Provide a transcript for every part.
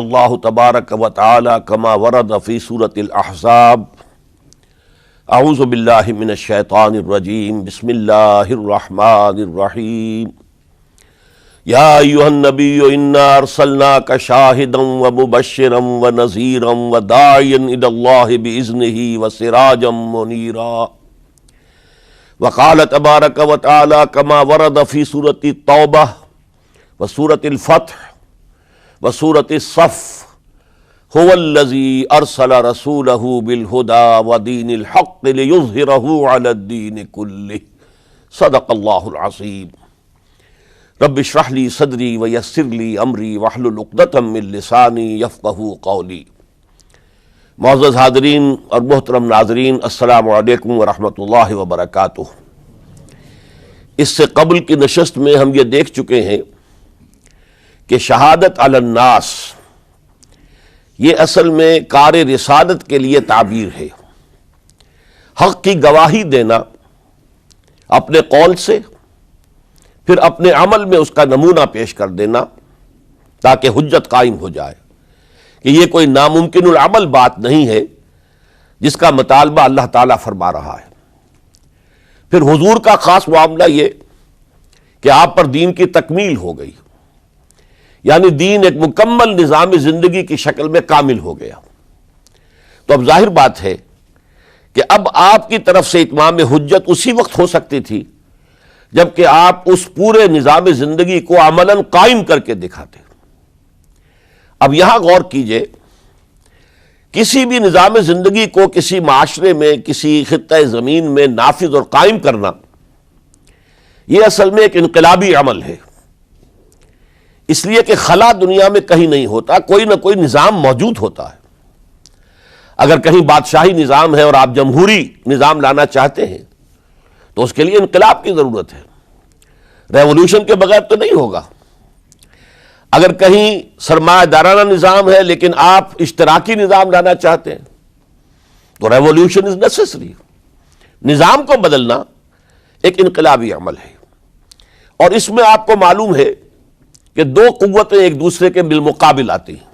اللہ تبارک و تعالی کما ورد فی سورۃ الاحزاب اعوذ باللہ من الشیطان الرجیم بسم اللہ الرحمن الرحیم یا ایھا النبی انا ارسلناک شاہدا ومبشرا ونذیرا وداعیا الی اللہ باذنہ وسراجا منیرا وقال تبارک و تعالی کما ورد فی سورۃ التوبہ وسورۃ الفتح وسورۃ الصف هو الذی ارسل رسولہ بالہدی ودین الحق لیظہرہ علی الدین کلہ صدق اللہ العظیم رب اشرح لی صدری ویسر لی امری واحلل عقدۃ من لسانی یفقہوا قولی۔ معزز حاضرین اور محترم ناظرین، السلام علیکم ورحمۃ اللہ وبرکاتہ۔ اس سے قبل کی نشست میں ہم یہ دیکھ چکے ہیں کہ شہادت علی الناس یہ اصل میں کار رسالت کے لیے تعبیر ہے۔ حق کی گواہی دینا اپنے قول سے، پھر اپنے عمل میں اس کا نمونہ پیش کر دینا تاکہ حجت قائم ہو جائے کہ یہ کوئی ناممکن العمل بات نہیں ہے جس کا مطالبہ اللہ تعالیٰ فرما رہا ہے۔ پھر حضور کا خاص معاملہ یہ کہ آپ پر دین کی تکمیل ہو گئی، یعنی دین ایک مکمل نظام زندگی کی شکل میں کامل ہو گیا۔ تو اب ظاہر بات ہے کہ اب آپ کی طرف سے اتمام حجت اسی وقت ہو سکتی تھی جبکہ آپ اس پورے نظام زندگی کو عملاً قائم کر کے دکھاتے۔ اب یہاں غور کیجئے، کسی بھی نظام زندگی کو کسی معاشرے میں، کسی خطہ زمین میں نافذ اور قائم کرنا یہ اصل میں ایک انقلابی عمل ہے، اس لیے کہ خلا دنیا میں کہیں نہیں ہوتا، کوئی نہ کوئی نظام موجود ہوتا ہے۔ اگر کہیں بادشاہی نظام ہے اور آپ جمہوری نظام لانا چاہتے ہیں تو اس کے لیے انقلاب کی ضرورت ہے، ریولوشن کے بغیر تو نہیں ہوگا۔ اگر کہیں سرمایہ دارانہ نظام ہے لیکن آپ اشتراکی نظام لانا چاہتے ہیں تو ریولوشن از نیسیسری۔ نظام کو بدلنا ایک انقلابی عمل ہے، اور اس میں آپ کو معلوم ہے کہ دو قوتیں ایک دوسرے کے بالمقابل آتی ہیں۔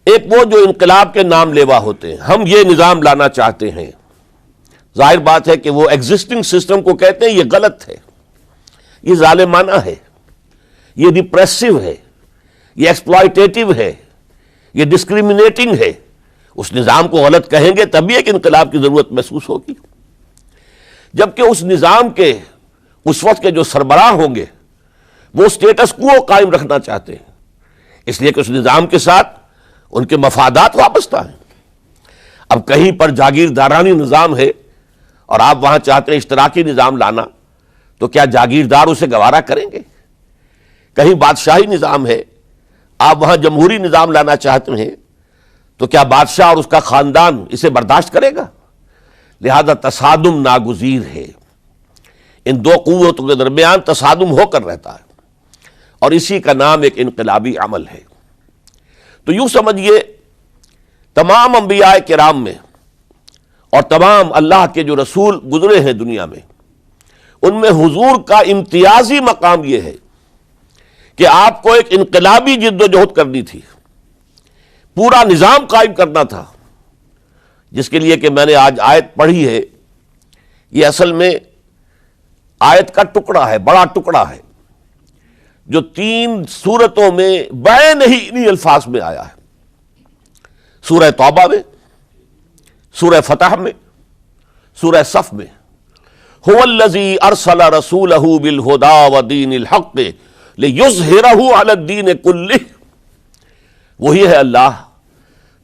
ایک وہ جو انقلاب کے نام لیوا ہوتے ہیں، ہم یہ نظام لانا چاہتے ہیں۔ ظاہر بات ہے کہ وہ ایگزسٹنگ سسٹم کو کہتے ہیں یہ غلط ہے، یہ ظالمانہ ہے، یہ ڈپریسو ہے، یہ ایکسپلائٹیٹو ہے، یہ ڈسکریمنیٹنگ ہے۔ اس نظام کو غلط کہیں گے تبھی ایک انقلاب کی ضرورت محسوس ہوگی۔ جبکہ اس نظام کے اس وقت کے جو سربراہ ہوں گے وہ سٹیٹس کو قائم رکھنا چاہتے ہیں، اس لیے کہ اس نظام کے ساتھ ان کے مفادات وابستہ ہیں۔ اب کہیں پر جاگیردارانی نظام ہے اور آپ وہاں چاہتے ہیں اشتراکی نظام لانا، تو کیا جاگیردار اسے گوارا کریں گے؟ کہیں بادشاہی نظام ہے، آپ وہاں جمہوری نظام لانا چاہتے ہیں تو کیا بادشاہ اور اس کا خاندان اسے برداشت کرے گا؟ لہذا تصادم ناگزیر ہے، ان دو قوتوں کے درمیان تصادم ہو کر رہتا ہے، اور اسی کا نام ایک انقلابی عمل ہے۔ تو یوں سمجھیے تمام انبیاء کرام میں اور تمام اللہ کے جو رسول گزرے ہیں دنیا میں، ان میں حضور کا امتیازی مقام یہ ہے کہ آپ کو ایک انقلابی جد و جہد کرنی تھی، پورا نظام قائم کرنا تھا، جس کے لیے کہ میں نے آج آیت پڑھی ہے، یہ اصل میں آیت کا ٹکڑا ہے، بڑا ٹکڑا ہے، جو 3 سورتوں میں بین ہی انہی الفاظ میں آیا ہے۔ سورہ توبہ میں، سورہ فتح میں، سورہ صف میں۔ هو الذی ارسل رسولہ بالہدی ودین الحق لیظہرہ علی الدین کلہ، وہی ہے اللہ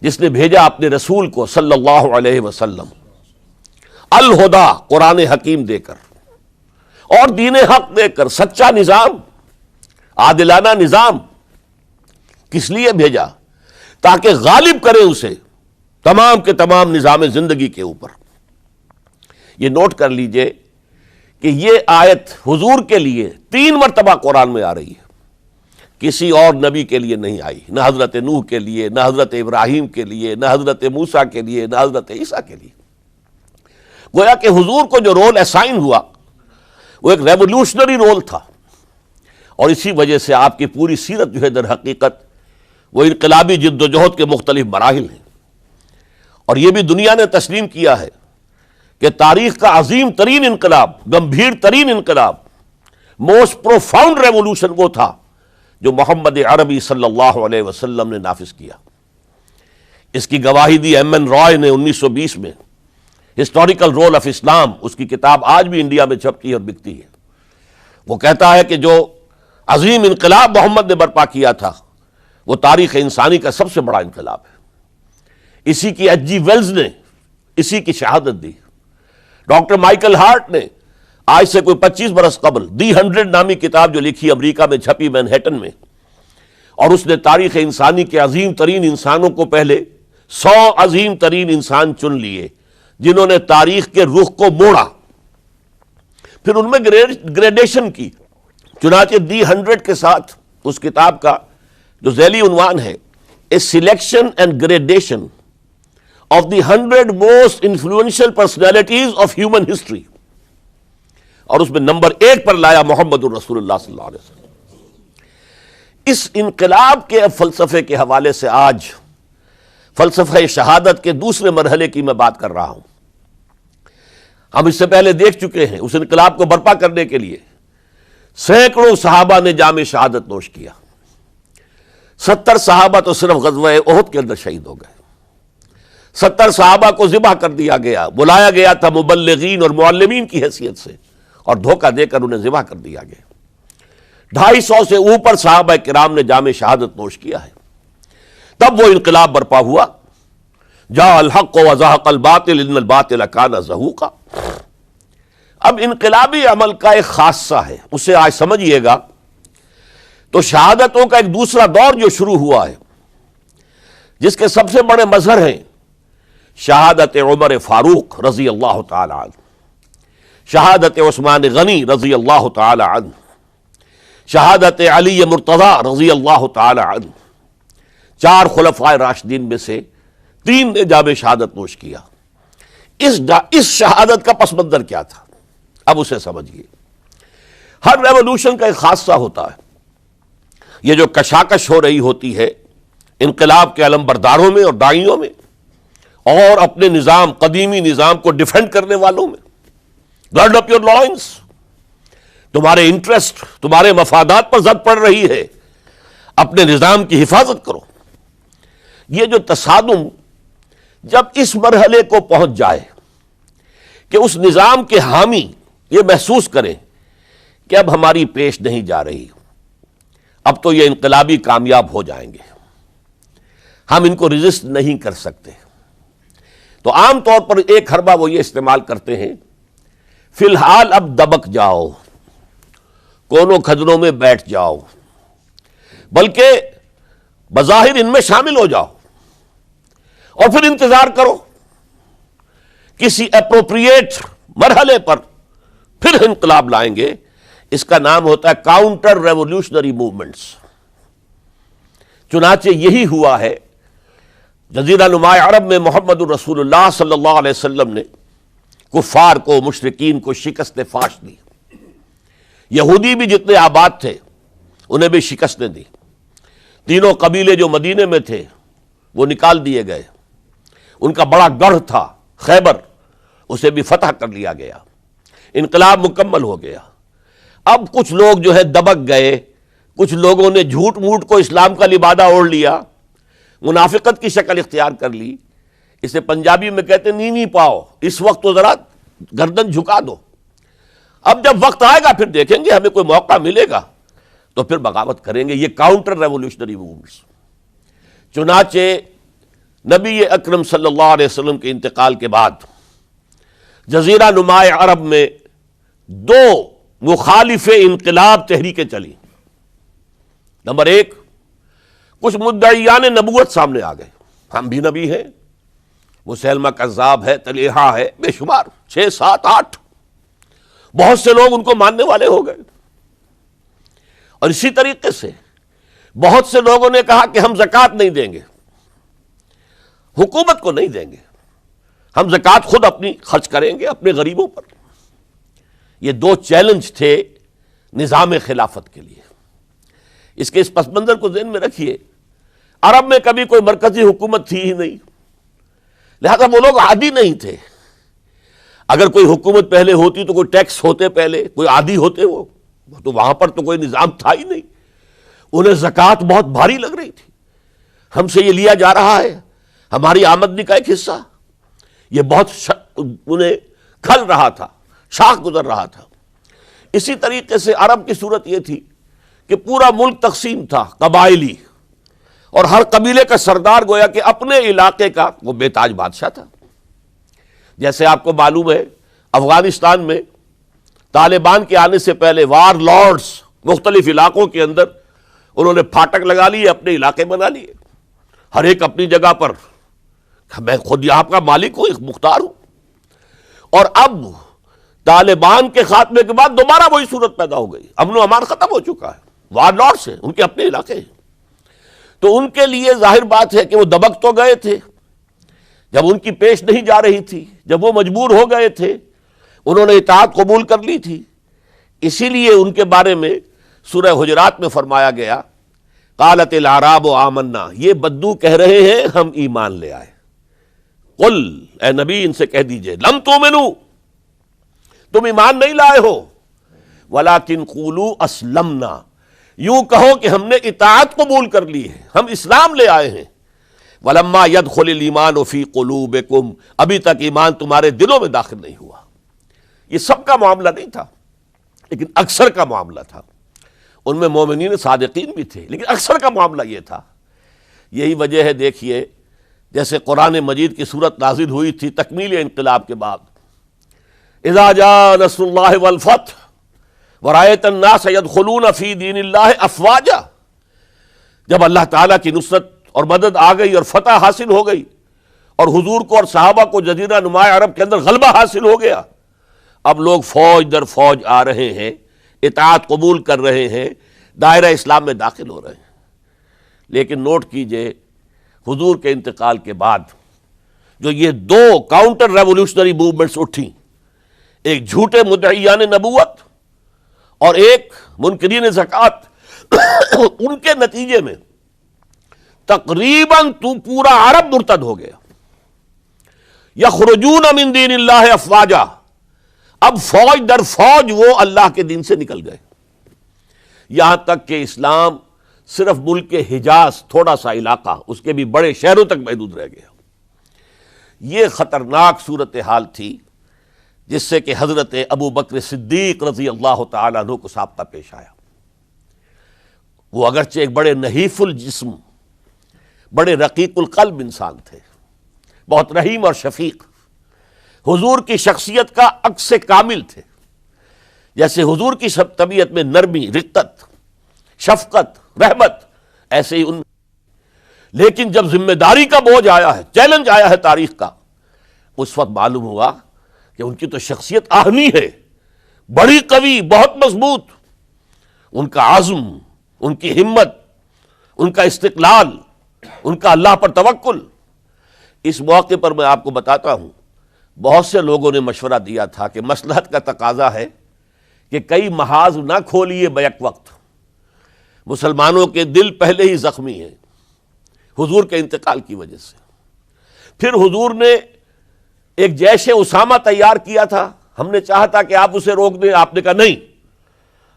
جس نے بھیجا اپنے رسول کو صلی اللہ علیہ وسلم الہدی قرآن حکیم دے کر اور دین حق دے کر، سچا نظام، عادلانہ نظام۔ کس لیے بھیجا؟ تاکہ غالب کرے اسے تمام کے تمام نظام زندگی کے اوپر۔ یہ نوٹ کر لیجئے کہ یہ آیت حضور کے لیے 3 مرتبہ قرآن میں آ رہی ہے، کسی اور نبی کے لیے نہیں آئی، نہ حضرت نوح کے لیے، نہ حضرت ابراہیم کے لیے، نہ حضرت موسیٰ کے لیے، نہ حضرت عیسیٰ کے لیے۔ گویا کہ حضور کو جو رول اسائن ہوا وہ ایک ریولوشنری رول تھا، اور اسی وجہ سے آپ کی پوری سیرت جو ہے در حقیقت وہ انقلابی جد و جہد کے مختلف مراحل ہیں، اور یہ بھی دنیا نے تسلیم کیا ہے کہ تاریخ کا عظیم ترین انقلاب، گمبھیر ترین انقلاب، موسٹ پروفاؤنڈ ریولوشن وہ تھا جو محمد عربی صلی اللہ علیہ وسلم نے نافذ کیا۔ اس کی گواہی دی ایم این رائے نے 1920 میں، ہسٹوریکل رول آف اسلام، اس کی کتاب آج بھی انڈیا میں چھپتی ہے اور بکتی ہے۔ وہ کہتا ہے کہ جو عظیم انقلاب محمد نے برپا کیا تھا وہ تاریخ انسانی کا سب سے بڑا انقلاب ہے۔ اسی کی ایچ جی ویلز نے اسی کی شہادت دی۔ ڈاکٹر مائیکل ہارٹ نے آج سے کوئی 25 برس قبل دی 100 نامی کتاب جو لکھی، امریکہ میں چھپی، مینہٹن میں، اور اس نے تاریخ انسانی کے عظیم ترین انسانوں کو پہلے 100 عظیم ترین انسان چن لیے جنہوں نے تاریخ کے رخ کو موڑا، پھر ان میں گریڈیشن کی۔ چنانچہ دی 100 کے ساتھ اس کتاب کا جو ذیلی عنوان ہے a selection and gradation of the 100 most influential personalities of human history, اور اس میں نمبر 1 پر لایا محمد الرسول اللہ صلی اللہ علیہ وسلم۔ اس انقلاب کے فلسفے کے حوالے سے آج فلسفہ شہادت کے دوسرے مرحلے کی میں بات کر رہا ہوں۔ ہم اس سے پہلے دیکھ چکے ہیں اس انقلاب کو برپا کرنے کے لیے سینکڑوں صحابہ نے جام شہادت نوش کیا۔ 70 صحابہ تو صرف غزوہ احد کے اندر شہید ہو گئے۔ 70 صحابہ کو ذبح کر دیا گیا، بلایا گیا تھا مبلغین اور معلمین کی حیثیت سے، اور دھوکہ دے کر انہیں ذبح کر دیا گیا۔ 250 سے اوپر صحابہ کرام نے جام شہادت نوش کیا ہے۔ تب وہ انقلاب برپا ہوا، جاء الحق وزهق الباطل ان الباطل کان زہوقا۔ اب انقلابی عمل کا ایک خاصہ ہے، اسے آج سمجھیے گا۔ تو شہادتوں کا ایک دوسرا دور جو شروع ہوا ہے، جس کے سب سے بڑے مظہر ہیں شہادت عمر فاروق رضی اللہ تعالی عنہ، شہادت عثمان غنی رضی اللہ تعالی عنہ، شہادت علی مرتضی رضی اللہ تعالی عنہ۔ 4 خلفائے راشدین میں سے 3 نے جام شہادت نوش کیا۔ اس شہادت کا پس منظر کیا تھا، اب اسے سمجھیے۔ ہر ریولوشن کا ایک خاصہ ہوتا ہے۔ یہ جو کشاکش ہو رہی ہوتی ہے انقلاب کے علمبرداروں میں اور داعیوں میں، اور اپنے نظام، قدیمی نظام کو ڈیفینڈ کرنے والوں میں، گارڈ اپ یور لائنس، تمہارے انٹرسٹ، تمہارے مفادات پر زد پڑ رہی ہے، اپنے نظام کی حفاظت کرو۔ یہ جو تصادم جب اس مرحلے کو پہنچ جائے کہ اس نظام کے حامی یہ محسوس کریں کہ اب ہماری پیش نہیں جا رہی، اب تو یہ انقلابی کامیاب ہو جائیں گے، ہم ان کو ریزسٹ نہیں کر سکتے، تو عام طور پر ایک حربہ وہ یہ استعمال کرتے ہیں، فی الحال اب دبک جاؤ، کونوں کھجروں میں بیٹھ جاؤ، بلکہ بظاہر ان میں شامل ہو جاؤ، اور پھر انتظار کرو کسی اپروپریٹ مرحلے پر پھر انقلاب لائیں گے۔ اس کا نام ہوتا ہے کاؤنٹر ریولوشنری موومنٹس۔ چنانچہ یہی ہوا ہے۔ جزیرہ نما عرب میں محمد الرسول اللہ صلی اللہ علیہ وسلم نے کفار کو، مشرکین کو شکست فاش دی۔ یہودی بھی جتنے آباد تھے انہیں بھی شکستیں دی۔ 3 قبیلے جو مدینے میں تھے وہ نکال دیے گئے۔ ان کا بڑا گڑھ تھا خیبر، اسے بھی فتح کر لیا گیا، انقلاب مکمل ہو گیا۔ اب کچھ لوگ جو ہے دبک گئے، کچھ لوگوں نے جھوٹ موٹ کو اسلام کا لبادہ اوڑھ لیا، منافقت کی شکل اختیار کر لی۔ اسے پنجابی میں کہتے نیوی پاؤ، اس وقت تو ذرا گردن جھکا دو، اب جب وقت آئے گا پھر دیکھیں گے، ہمیں کوئی موقع ملے گا تو پھر بغاوت کریں گے۔ یہ کاؤنٹر ریولوشنری موومنٹس۔ چنانچہ نبی اکرم صلی اللہ علیہ وسلم کے انتقال کے بعد جزیرہ نما عرب میں 2 مخالف انقلاب تحریکیں چلی۔ نمبر 1، کچھ مدعیان نبوت سامنے آ گئے، ہم بھی نبی ہیں، مسیلمہ کذاب ہے، طلیحہ ہے، بے شمار 6، 7، 8، بہت سے لوگ ان کو ماننے والے ہو گئے۔ اور اسی طریقے سے بہت سے لوگوں نے کہا کہ ہم زکوٰۃ نہیں دیں گے، حکومت کو نہیں دیں گے، ہم زکوٰۃ خود اپنی خرچ کریں گے اپنے غریبوں پر۔ یہ 2 چیلنج تھے نظام خلافت کے لیے۔ اس کے اس پس منظر کو ذہن میں رکھیے۔ عرب میں کبھی کوئی مرکزی حکومت تھی ہی نہیں، لہذا وہ لوگ عادی نہیں تھے۔ اگر کوئی حکومت پہلے ہوتی تو کوئی ٹیکس ہوتے، پہلے کوئی عادی ہوتے، وہ تو وہاں پر تو کوئی نظام تھا ہی نہیں۔ انہیں زکوٰۃ بہت بھاری لگ رہی تھی، ہم سے یہ لیا جا رہا ہے، ہماری آمدنی کا ایک حصہ، یہ بہت انہیں کھل رہا تھا، شاخ گزر رہا تھا۔ اسی طریقے سے عرب کی صورت یہ تھی کہ پورا ملک تقسیم تھا، قبائلی، اور ہر قبیلے کا سردار گویا کہ اپنے علاقے کا وہ بے تاج بادشاہ تھا۔ جیسے آپ کو معلوم ہے افغانستان میں طالبان کے آنے سے پہلے وار لارڈز مختلف علاقوں کے اندر انہوں نے پھاٹک لگا لیے، اپنے علاقے بنا لیے، ہر ایک اپنی جگہ پر، میں خود یہاں کا مالک ہوں، ایک مختار ہوں۔ اور اب طالبان کے خاتمے کے بعد دوبارہ وہی صورت پیدا ہو گئی، امن و امان ختم ہو چکا ہے، وار لارڈز ہیں، ان کے اپنے علاقے ہیں۔ تو ان کے لیے ظاہر بات ہے کہ وہ دبک تو گئے تھے جب ان کی پیش نہیں جا رہی تھی، جب وہ مجبور ہو گئے تھے، انہوں نے اطاعت قبول کر لی تھی۔ اسی لیے ان کے بارے میں سورہ حجرات میں فرمایا گیا قالت الاعراب آمنا، یہ بدو کہہ رہے ہیں ہم ایمان لے آئے۔ قل، اے نبی ان سے کہہ دیجئے، لم تؤمنوا، تم ایمان نہیں لائے ہو، ولکن قولوا اسلمنا، یوں کہو کہ ہم نے اطاعت قبول کر لی ہے، ہم اسلام لے آئے ہیں۔ ولما يدخل الایمان فی قلوبکم، ابھی تک ایمان تمہارے دلوں میں داخل نہیں ہوا۔ یہ سب کا معاملہ نہیں تھا، لیکن اکثر کا معاملہ تھا۔ ان میں مومنین صادقین بھی تھے، لیکن اکثر کا معاملہ یہ تھا۔ یہی وجہ ہے، دیکھیے جیسے قرآن مجید کی صورت نازل ہوئی تھی تکمیل انقلاب کے بعد، اذا جاء نصر اللہ والفتح ورأیت الناس يدخلون فی دین اللہ افواجا، جب اللہ تعالیٰ کی نصرت اور مدد آ گئی اور فتح حاصل ہو گئی، اور حضور کو اور صحابہ کو جزیرہ نماء عرب کے اندر غلبہ حاصل ہو گیا، اب لوگ فوج در فوج آ رہے ہیں، اطاعت قبول کر رہے ہیں، دائرہ اسلام میں داخل ہو رہے ہیں۔ لیکن نوٹ کیجئے حضور کے انتقال کے بعد جو یہ دو کاؤنٹر ریولوشنری موومنٹس اٹھیں، ایک جھوٹے مدعیان نبوت اور ایک منکرین زکوٰۃ، ان کے نتیجے میں تقریباً تو پورا عرب مرتد ہو گیا۔ یخرجون من دین اللہ افواجا، اب فوج در فوج وہ اللہ کے دین سے نکل گئے، یہاں تک کہ اسلام صرف ملک حجاز، تھوڑا سا علاقہ، اس کے بھی بڑے شہروں تک محدود رہ گیا۔ یہ خطرناک صورتحال تھی جس سے کہ حضرت ابو بکر صدیق رضی اللہ تعالیٰ عنہ کو سابقہ پیش آیا۔ وہ اگرچہ ایک بڑے نحیف الجسم، بڑے رقیق القلب انسان تھے، بہت رحیم اور شفیق، حضور کی شخصیت کا عکس کامل تھے۔ جیسے حضور کی طبیعت میں نرمی، رقت، شفقت، رحمت، ایسے ہی ان، لیکن جب ذمہ داری کا بوجھ آیا ہے، چیلنج آیا ہے تاریخ کا، اس وقت معلوم ہوا کہ ان کی تو شخصیت آہنی ہے، بڑی قوی، بہت مضبوط، ان کا عزم، ان کی ہمت، ان کا استقلال، ان کا اللہ پر توکل۔ اس موقع پر میں آپ کو بتاتا ہوں، بہت سے لوگوں نے مشورہ دیا تھا کہ مصلحت کا تقاضا ہے کہ کئی محاذ نہ کھولیے بیک وقت، مسلمانوں کے دل پہلے ہی زخمی ہیں حضور کے انتقال کی وجہ سے۔ پھر حضور نے ایک جیش اسامہ تیار کیا تھا، ہم نے چاہا تھا کہ آپ اسے روک دیں، آپ نے کہا نہیں،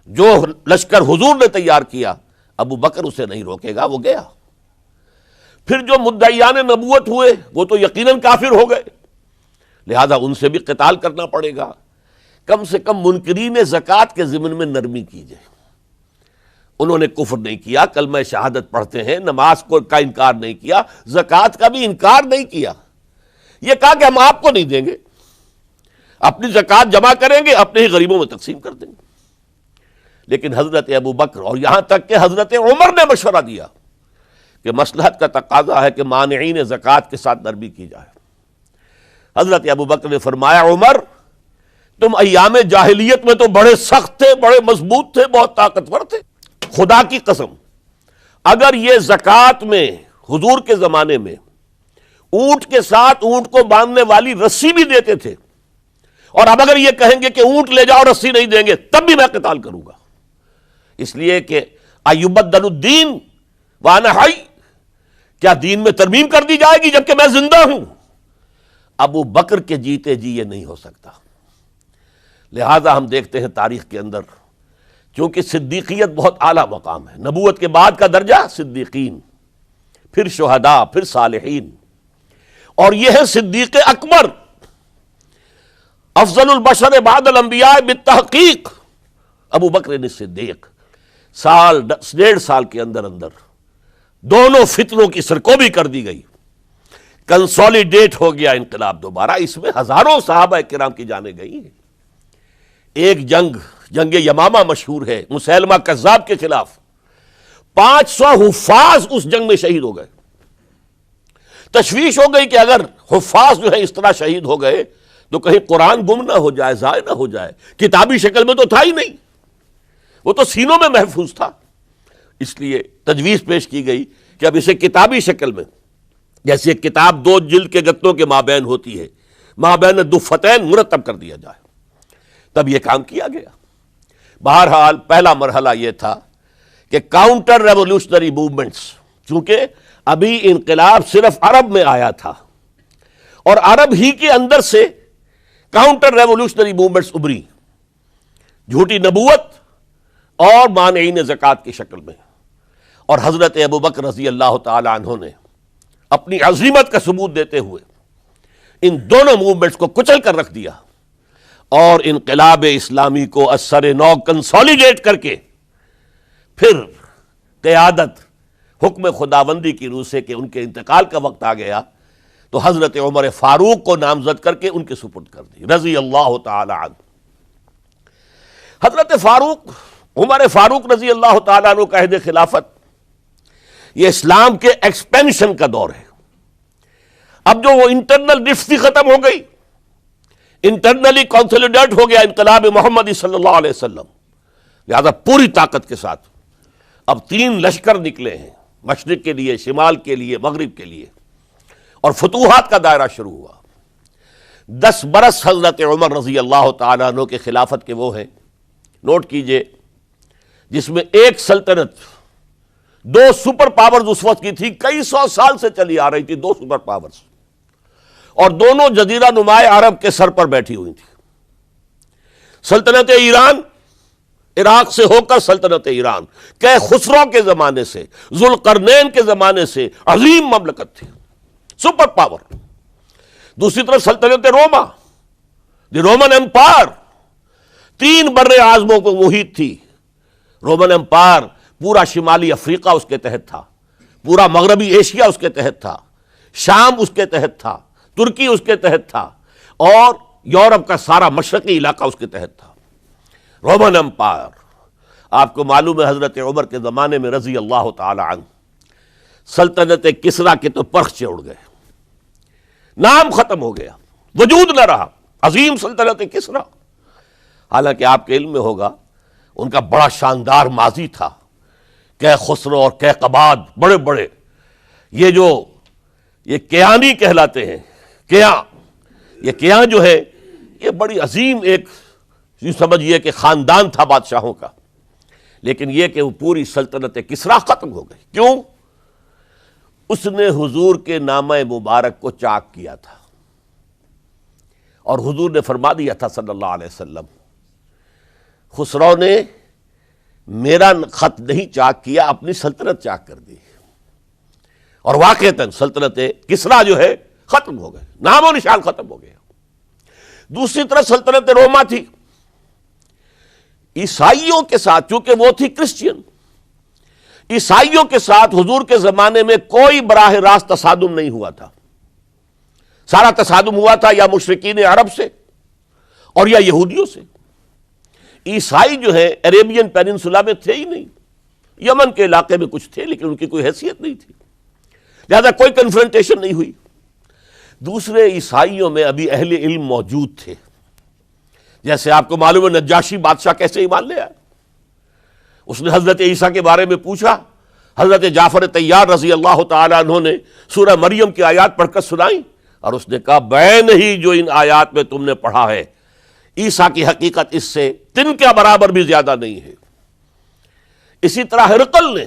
جو لشکر حضور نے تیار کیا ابو بکر اسے نہیں روکے گا، وہ گیا۔ پھر جو مدعیان نبوت ہوئے وہ تو یقیناً کافر ہو گئے، لہذا ان سے بھی قتال کرنا پڑے گا۔ کم سے کم منکرین زکوٰۃ کے ضمن میں نرمی کیجئے۔ انہوں نے کفر نہیں کیا، کلمہ شہادت پڑھتے ہیں، نماز کا انکار نہیں کیا، زکوٰۃ کا بھی انکار نہیں کیا، یہ کہا کہ ہم آپ کو نہیں دیں گے، اپنی زکوٰۃ جمع کریں گے، اپنے ہی غریبوں میں تقسیم کر دیں گے۔ لیکن حضرت ابو بکر اور یہاں تک کہ حضرت عمر نے مشورہ دیا کہ مصلحت کا تقاضا ہے کہ مانعین زکوٰۃ کے ساتھ نرمی کی جائے۔ حضرت ابو بکر نے فرمایا، عمر تم ایام جاہلیت میں تو بڑے سخت تھے، بڑے مضبوط تھے، بہت طاقتور تھے، خدا کی قسم اگر یہ زکوٰۃ میں حضور کے زمانے میں اونٹ کے ساتھ اونٹ کو باندھنے والی رسی بھی دیتے تھے، اور اب اگر یہ کہیں گے کہ اونٹ لے جاؤ رسی نہیں دیں گے، تب بھی میں قتال کروں گا، اس لیے کہ ایبدل الدین وانا حی، کیا دین میں ترمیم کر دی جائے گی جبکہ میں زندہ ہوں؟ ابو بکر کے جیتے جی یہ نہیں ہو سکتا۔ لہذا ہم دیکھتے ہیں تاریخ کے اندر، چونکہ صدیقیت بہت اعلیٰ مقام ہے، نبوت کے بعد کا درجہ صدیقین، پھر شہداء، پھر صالحین، اور یہ ہے صدیق اکبر، افضل البشر بعد الانبیاء بالتحقیق ابو بکر صدیق۔ سال 1.5 سال کے اندر دونوں فتنوں کی سرکوبی کر دی گئی، کنسولیڈیٹ ہو گیا انقلاب دوبارہ۔ اس میں ہزاروں صحابہ کرام کی جانیں گئی ہیں۔ ایک جنگ یمامہ مشہور ہے، مسیلمہ کذاب کے خلاف 500 حفاظ اس جنگ میں شہید ہو گئے۔ تشویش ہو گئی کہ اگر حفاظ جو ہے اس طرح شہید ہو گئے تو کہیں قرآن گم نہ ہو جائے، ضائع نہ ہو جائے۔ کتابی شکل میں تو تھا ہی نہیں، وہ تو سینوں میں محفوظ تھا۔ اس لیے تجویز پیش کی گئی کہ اب اسے کتابی شکل میں، جیسے ایک کتاب 2 جلد کے گتوں کے مابین ہوتی ہے، مابین دفتین مرتب کر دیا جائے۔ تب یہ کام کیا گیا۔ بہرحال پہلا مرحلہ یہ تھا کہ کاؤنٹر ریولوشنری موومنٹس، چونکہ ابھی انقلاب صرف عرب میں آیا تھا اور عرب ہی کے اندر سے کاؤنٹر ریولوشنری موومنٹس ابری، جھوٹی نبوت اور مانعین زکوٰۃ کی شکل میں، اور حضرت ابوبکر رضی اللہ تعالی عنہ نے اپنی عظیمت کا ثبوت دیتے ہوئے ان دونوں موومنٹس کو کچل کر رکھ دیا اور انقلاب اسلامی کو اثر نو کنسولیڈیٹ کر کے پھر قیادت حکم خداوندی کی روح سے کہ ان کے انتقال کا وقت آ گیا تو حضرت عمر فاروق کو نامزد کر کے ان کے سپرد کر دی رضی اللہ تعالی عنہ۔ حضرت عمر فاروق رضی اللہ تعالیٰ عنہ کا عہد خلافت یہ اسلام کے ایکسپینشن کا دور ہے۔ اب جو وہ انٹرنل ڈفتی ختم ہو گئی، انٹرنلی کنسولیڈیٹ ہو گیا انقلاب محمدی صلی اللہ علیہ وسلم، لہذا پوری طاقت کے ساتھ اب 3 لشکر نکلے ہیں، مشرق کے لیے، شمال کے لیے، مغرب کے لیے، اور فتوحات کا دائرہ شروع ہوا۔ 10 برس حضرت عمر رضی اللہ تعالیٰ عنہ کے خلافت کے وہ ہیں، نوٹ کیجئے، جس میں ایک سلطنت 2 سپر پاورز اس وقت کی تھی، کئی 100 سال سے چلی آ رہی تھی، 2 سپر پاورز، اور دونوں جزیرہ نمائے عرب کے سر پر بیٹھی ہوئی تھی۔ سلطنت ایران، عراق سے ہو کر سلطنت ایران، کہ خسرو کے زمانے سے، ذوالقرنین کے زمانے سے عظیم مملکت تھی، سپر پاور۔ دوسری طرف سلطنت روما، دی رومن امپائر، 3 بر اعظموں کو محیط تھی۔ رومن امپائر پورا شمالی افریقہ اس کے تحت تھا، پورا مغربی ایشیا اس کے تحت تھا، شام اس کے تحت تھا، ترکی اس کے تحت تھا، اور یورپ کا سارا مشرقی علاقہ اس کے تحت تھا۔ رومن امپائر، آپ کو معلوم ہے حضرت عمر کے زمانے میں رضی اللہ تعالی عنہ سلطنت کسریٰ کے تو پرخچے اڑ گئے، نام ختم ہو گیا، وجود نہ رہا عظیم سلطنت کسریٰ۔ حالانکہ آپ کے علم میں ہوگا ان کا بڑا شاندار ماضی تھا، کہ خسرو اور کیقباد، بڑے بڑے یہ کیانی کہلاتے ہیں، یہ کیاں جو ہے یہ بڑی عظیم ایک یوں سمجھیے کہ خاندان تھا بادشاہوں کا، لیکن یہ کہ وہ پوری سلطنت کسریٰ ختم ہو گئی۔ کیوں؟ اس نے حضور کے نامہ مبارک کو چاک کیا تھا، اور حضور نے فرما دیا تھا صلی اللہ علیہ وسلم، خسرو نے میرا خط نہیں چاک کیا، اپنی سلطنت چاک کر دی، اور واقعتاً سلطنت کسریٰ جو ہے ختم ہو گئے، نام و نشان ختم ہو گیا۔ دوسری طرف سلطنت روما تھی، عیسائیوں کے ساتھ، چونکہ وہ تھی کرسچین، عیسائیوں کے ساتھ حضور کے زمانے میں کوئی براہ راست تصادم نہیں ہوا تھا، سارا تصادم ہوا تھا یا مشرکین عرب سے اور یا یہودیوں سے۔ عیسائی جو ہے عربین پیننسولا میں تھے ہی نہیں، یمن کے علاقے میں کچھ تھے لیکن ان کی کوئی حیثیت نہیں تھی، لہذا کوئی کنفرنٹیشن نہیں ہوئی۔ دوسرے عیسائیوں میں ابھی اہل علم موجود تھے، جیسے آپ کو معلوم ہے نجاشی بادشاہ کیسے ایمان لے آئے۔ اس نے حضرت عیسیٰ کے بارے میں پوچھا، حضرت جعفر طیار رضی اللہ تعالیٰ عنہ نے سورہ مریم کی آیات پڑھ کر سنائیں، اور اس نے کہا بین ہی جو ان آیات میں تم نے پڑھا ہے، عیسیٰ کی حقیقت اس سے 3 کے برابر بھی زیادہ نہیں ہے۔ اسی طرح ہرقل نے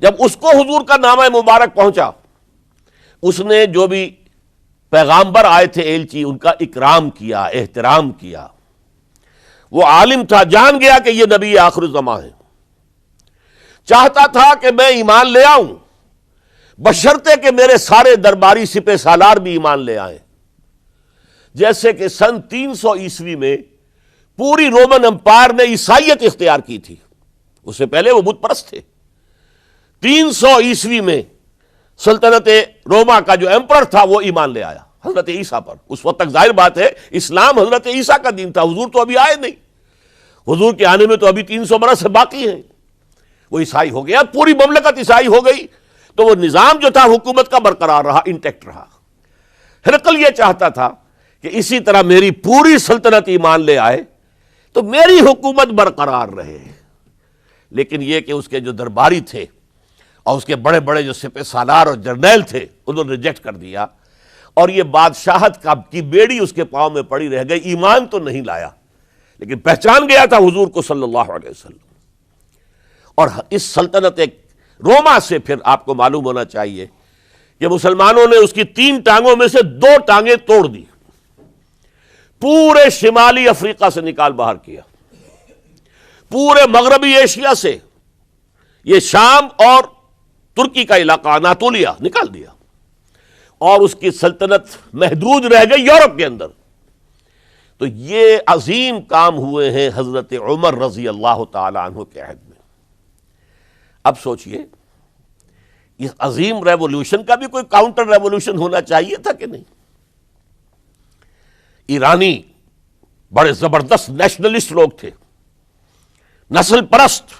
جب اس کو حضور کا نامہ مبارک پہنچا، اس نے جو بھی پیغامبر آئے تھے ایلچی، ان کا اکرام کیا، احترام کیا۔ وہ عالم تھا، جان گیا کہ یہ نبی آخر الزماں ہے، چاہتا تھا کہ میں ایمان لے آؤں بشرطے کہ میرے سارے درباری سپہ سالار بھی ایمان لے آئیں۔ جیسے کہ سن 300 عیسوی میں پوری رومن امپائر نے عیسائیت اختیار کی تھی، اس سے پہلے وہ بت پرست تھے۔ 300 عیسوی میں سلطنت روما کا جو ایمپرر تھا وہ ایمان لے آیا حضرت عیسیٰ پر۔ اس وقت تک ظاہر بات ہے اسلام حضرت عیسیٰ کا دین تھا، حضور تو ابھی آئے نہیں، حضور کے آنے میں تو ابھی 300 برس سے باقی ہیں۔ وہ عیسائی ہو گیا، پوری مملکت عیسائی ہو گئی، تو وہ نظام جو تھا حکومت کا برقرار رہا، انٹیکٹ رہا۔ ہرقل یہ چاہتا تھا کہ اسی طرح میری پوری سلطنت ایمان لے آئے تو میری حکومت برقرار رہے، لیکن یہ کہ اس کے جو درباری تھے اور اس کے بڑے بڑے جو سپہ سالار اور جرنیل تھے انہوں نے ریجیکٹ کر دیا، اور یہ بادشاہت کی بیڑی اس کے پاؤں میں پڑی رہ گئی۔ ایمان تو نہیں لایا لیکن پہچان گیا تھا حضور کو صلی اللہ علیہ وسلم۔ اور اس سلطنت روما سے پھر آپ کو معلوم ہونا چاہیے کہ مسلمانوں نے اس کی 3 ٹانگوں میں سے 2 ٹانگیں توڑ دی، پورے شمالی افریقہ سے نکال باہر کیا، پورے مغربی ایشیا سے، یہ شام اور ترکی کا علاقہ اناطولیہ نکال دیا، اور اس کی سلطنت محدود رہ گئی یورپ کے اندر۔ تو یہ عظیم کام ہوئے ہیں حضرت عمر رضی اللہ تعالی عنہ کے عہد میں۔ اب سوچئے اس عظیم ریولوشن کا بھی کوئی کاؤنٹر ریولوشن ہونا چاہیے تھا کہ نہیں؟ ایرانی بڑے زبردست نیشنلسٹ لوگ تھے، نسل پرست،